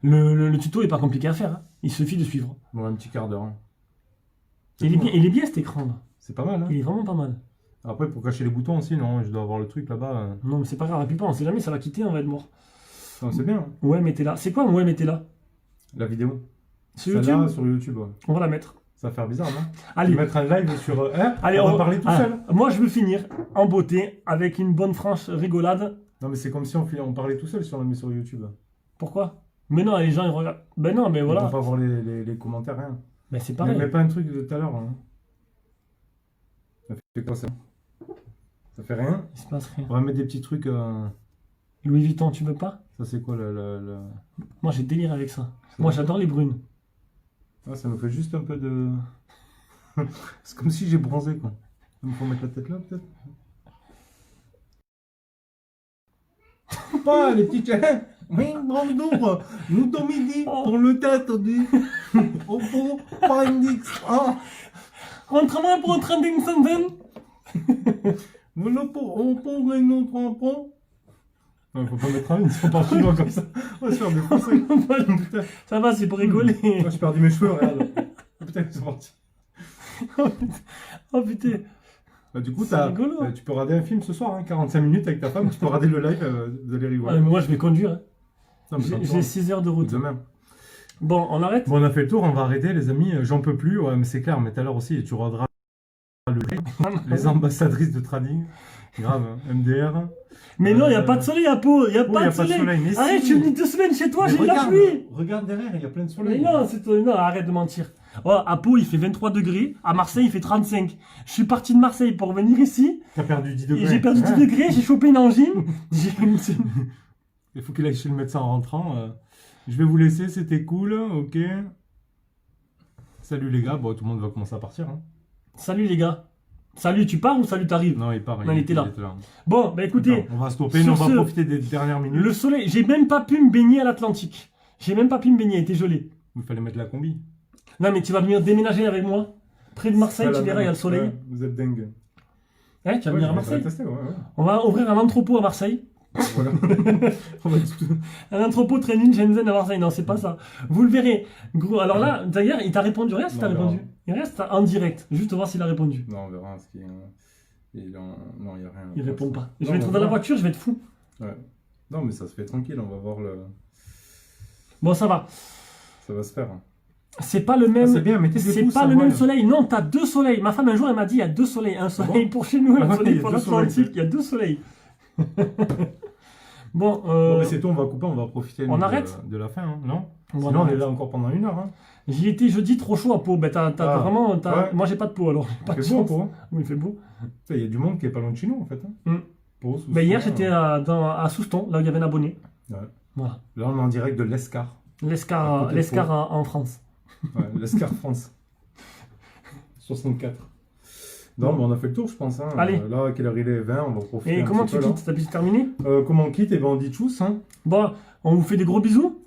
[SPEAKER 2] le tuto est pas compliqué à faire. Hein. Il suffit de suivre.
[SPEAKER 1] Bon, un petit quart d'heure. Hein.
[SPEAKER 2] Il est bien cet écran là.
[SPEAKER 1] C'est pas mal. Hein.
[SPEAKER 2] Il est vraiment pas mal.
[SPEAKER 1] Après, pour cacher les boutons aussi, non, je dois avoir le truc là-bas.
[SPEAKER 2] Non, mais c'est pas grave, appuie pas, on sait jamais, ça va quitter, on va être mort.
[SPEAKER 1] Non, c'est bien. Hein.
[SPEAKER 2] Ouais, mettez là. C'est quoi ouais, mettez là?
[SPEAKER 1] La vidéo.
[SPEAKER 2] Sur YouTube?
[SPEAKER 1] Sur YouTube, ouais.
[SPEAKER 2] On va la mettre.
[SPEAKER 1] Ça va faire bizarre, non?
[SPEAKER 2] Allez.
[SPEAKER 1] Mettre un live sur...
[SPEAKER 2] Allez,
[SPEAKER 1] on va parler tout seul.
[SPEAKER 2] Moi, je veux finir en beauté, avec une bonne franche rigolade.
[SPEAKER 1] Non, mais c'est comme si on parlait tout seul si on la met sur YouTube.
[SPEAKER 2] Pourquoi? Mais non, les gens, ils regardent. Ben non, mais voilà.
[SPEAKER 1] On va pas voir les commentaires, rien.
[SPEAKER 2] Ben c'est pareil.
[SPEAKER 1] Mais pas un truc de tout à l'heure. Hein. Ça fait quoi, ça? Ça fait rien?
[SPEAKER 2] Il se passe rien.
[SPEAKER 1] On va mettre des petits trucs...
[SPEAKER 2] Louis Vuitton, tu veux pas?
[SPEAKER 1] Ça, c'est quoi,
[SPEAKER 2] Moi, j'ai délire avec ça. Moi, j'adore les brunes.
[SPEAKER 1] Ah, ça me fait juste un peu de... c'est comme si j'ai bronzé, quoi. Il faut mettre la tête là, peut-être. Pas les petits... Oui, bonjour, nous sommes midi pour le tête du... Au fond, pas index. Ah.
[SPEAKER 2] Rentre-moi pour un trending centen.
[SPEAKER 1] Voilà pour... On pourrait notre pont. Il faut pas mettre un ils sont partis loin comme ça. On va se faire défoncer.
[SPEAKER 2] Ça va, c'est pour rigoler.
[SPEAKER 1] Moi, j'ai perdu mes cheveux, regarde. Putain, ils sont partis.
[SPEAKER 2] Oh putain.
[SPEAKER 1] Bah, du coup,
[SPEAKER 2] rigolo, hein.
[SPEAKER 1] Tu peux regarder un film ce soir, hein, 45 minutes avec ta femme, tu peux regarder le live de les rigoler.
[SPEAKER 2] Ah, mais moi, je vais conduire. Hein.
[SPEAKER 1] J'ai
[SPEAKER 2] 6 heures de route.
[SPEAKER 1] De même.
[SPEAKER 2] Bon, on arrête?
[SPEAKER 1] Bon, on a fait le tour, on va arrêter, les amis. J'en peux plus, ouais, mais c'est clair, mais tout à l'heure aussi, tu regarderas les ambassadrices de trading. Grave, hein, MDR.
[SPEAKER 2] Mais non, il n'y a pas de soleil à Pau, il n'y a pas de soleil.
[SPEAKER 1] Mais
[SPEAKER 2] arrête,
[SPEAKER 1] si.
[SPEAKER 2] je suis venu 2 semaines chez toi, j'ai de la pluie.
[SPEAKER 1] Regarde derrière, il y a plein de soleil.
[SPEAKER 2] Mais non, arrête de mentir. Oh, à Pau, il fait 23 degrés, à Marseille, il fait 35. Je suis parti de Marseille pour venir ici.
[SPEAKER 1] T'as perdu 10 degrés.
[SPEAKER 2] Et j'ai perdu 10 degrés, j'ai chopé une angine.
[SPEAKER 1] Il faut qu'il aille chez le médecin en rentrant. Je vais vous laisser, c'était cool, ok. Salut les gars, bon, tout le monde va commencer à partir. Hein.
[SPEAKER 2] Salut les gars. Salut, tu pars ou salut, t'arrives?
[SPEAKER 1] Non, il part.
[SPEAKER 2] Non, il était là. Bon, bah écoutez.
[SPEAKER 1] On va stopper, on va profiter des dernières minutes.
[SPEAKER 2] Le soleil, j'ai même pas pu me baigner à l'Atlantique. J'ai même pas pu me baigner, il était gelé.
[SPEAKER 1] Il fallait mettre la combi.
[SPEAKER 2] Non, mais tu vas venir déménager avec moi. Près de Marseille, tu verras, il y a le soleil.
[SPEAKER 1] Ouais, vous êtes dingue.
[SPEAKER 2] Hein, tu vas venir à Marseille
[SPEAKER 1] tester, ouais.
[SPEAKER 2] On va ouvrir un entrepôt à Marseille.
[SPEAKER 1] Voilà.
[SPEAKER 2] Un entrepôt training Shenzhen à Marseille. Non, c'est pas ça. Vous le verrez. Gros, alors là, d'ailleurs, il t'a répondu. Regarde si t'as répondu. Il reste en direct. Juste voir s'il a répondu.
[SPEAKER 1] Non, on verra ce qu'il y a. Non, il n'y a rien.
[SPEAKER 2] Il répond pas. Je vais être dans la voiture, je vais être fou.
[SPEAKER 1] Ouais. Non, mais ça se fait tranquille. On va voir le.
[SPEAKER 2] Bon, ça va.
[SPEAKER 1] Ça va se faire.
[SPEAKER 2] C'est pas le même.
[SPEAKER 1] C'est bien, mettez des
[SPEAKER 2] c'est
[SPEAKER 1] pouces,
[SPEAKER 2] pas le même soleil. Non, t'as 2 soleils. Ma femme un jour elle m'a dit il y a 2 soleils. Un soleil pour chez nous, un soleil pour l'Atlantique. Il y a 2 soleils. Bon,
[SPEAKER 1] mais c'est tout, on va couper, on va profiter de la fin, hein, non? Sinon, on est là encore pendant 1 heure. Hein.
[SPEAKER 2] J'y étais jeudi, trop chaud à Pau. Ben, vraiment.
[SPEAKER 1] Ouais.
[SPEAKER 2] Moi, j'ai pas de peau alors. Pas
[SPEAKER 1] il fait beau, Pau.
[SPEAKER 2] Oui, il fait beau.
[SPEAKER 1] Il y a du monde qui est pas loin de chez nous, en fait. Hein. Pour Souston,
[SPEAKER 2] Ben, hier, j'étais à Souston, là où il y avait un abonné.
[SPEAKER 1] Ouais.
[SPEAKER 2] Voilà.
[SPEAKER 1] Là, on est en direct de l'Escar. À côté de
[SPEAKER 2] L'Escar
[SPEAKER 1] Pau.
[SPEAKER 2] en France.
[SPEAKER 1] Ouais, l'Escar France. 64. Non, mais on a fait le tour, je pense. Hein.
[SPEAKER 2] Allez.
[SPEAKER 1] Là, à quelle heure il est 20, on va profiter
[SPEAKER 2] Et
[SPEAKER 1] un
[SPEAKER 2] comment
[SPEAKER 1] petit
[SPEAKER 2] tu
[SPEAKER 1] peu, là.
[SPEAKER 2] quittes? T'as pu terminer?
[SPEAKER 1] Comment on quitte? Eh ben, on dit tchuss. Hein.
[SPEAKER 2] Bon, on vous fait des gros bisous.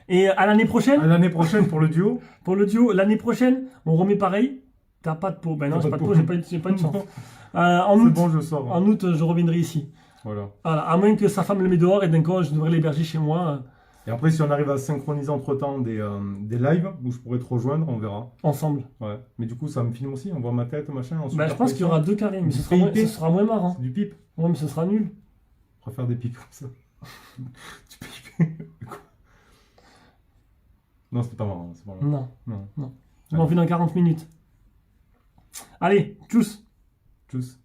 [SPEAKER 2] Et à l'année prochaine,
[SPEAKER 1] À l'année prochaine pour le duo.
[SPEAKER 2] pour le duo, l'année prochaine, on remet pareil. T'as pas de peau. Ben non,
[SPEAKER 1] T'as
[SPEAKER 2] j'ai
[SPEAKER 1] pas
[SPEAKER 2] pas
[SPEAKER 1] de
[SPEAKER 2] de
[SPEAKER 1] peau.
[SPEAKER 2] peau, j'ai pas de chance. En
[SPEAKER 1] C'est
[SPEAKER 2] août,
[SPEAKER 1] bon, je sors.
[SPEAKER 2] en août, je reviendrai ici.
[SPEAKER 1] Voilà.
[SPEAKER 2] Voilà, à moins que sa femme le met dehors et d'un coup, je devrais l'héberger chez moi,
[SPEAKER 1] Et après, si on arrive à synchroniser entre-temps des lives où je pourrais te rejoindre, on verra.
[SPEAKER 2] ensemble.
[SPEAKER 1] Ouais. Mais du coup, ça me filme aussi. On voit ma tête, machin. En
[SPEAKER 2] Ben, je pense qu'il y aura deux carrés, mais
[SPEAKER 1] Du
[SPEAKER 2] ce
[SPEAKER 1] PIP.
[SPEAKER 2] sera moins marrant.
[SPEAKER 1] C'est du pipe.
[SPEAKER 2] Ouais, mais ce sera nul.
[SPEAKER 1] On va faire des pipes comme ça. Du pipe. Quoi? Non, c'était pas marrant. C'est pas marrant.
[SPEAKER 2] Non.
[SPEAKER 1] Non.
[SPEAKER 2] On en vu dans 40 minutes. Allez, tchuss.
[SPEAKER 1] Tchuss.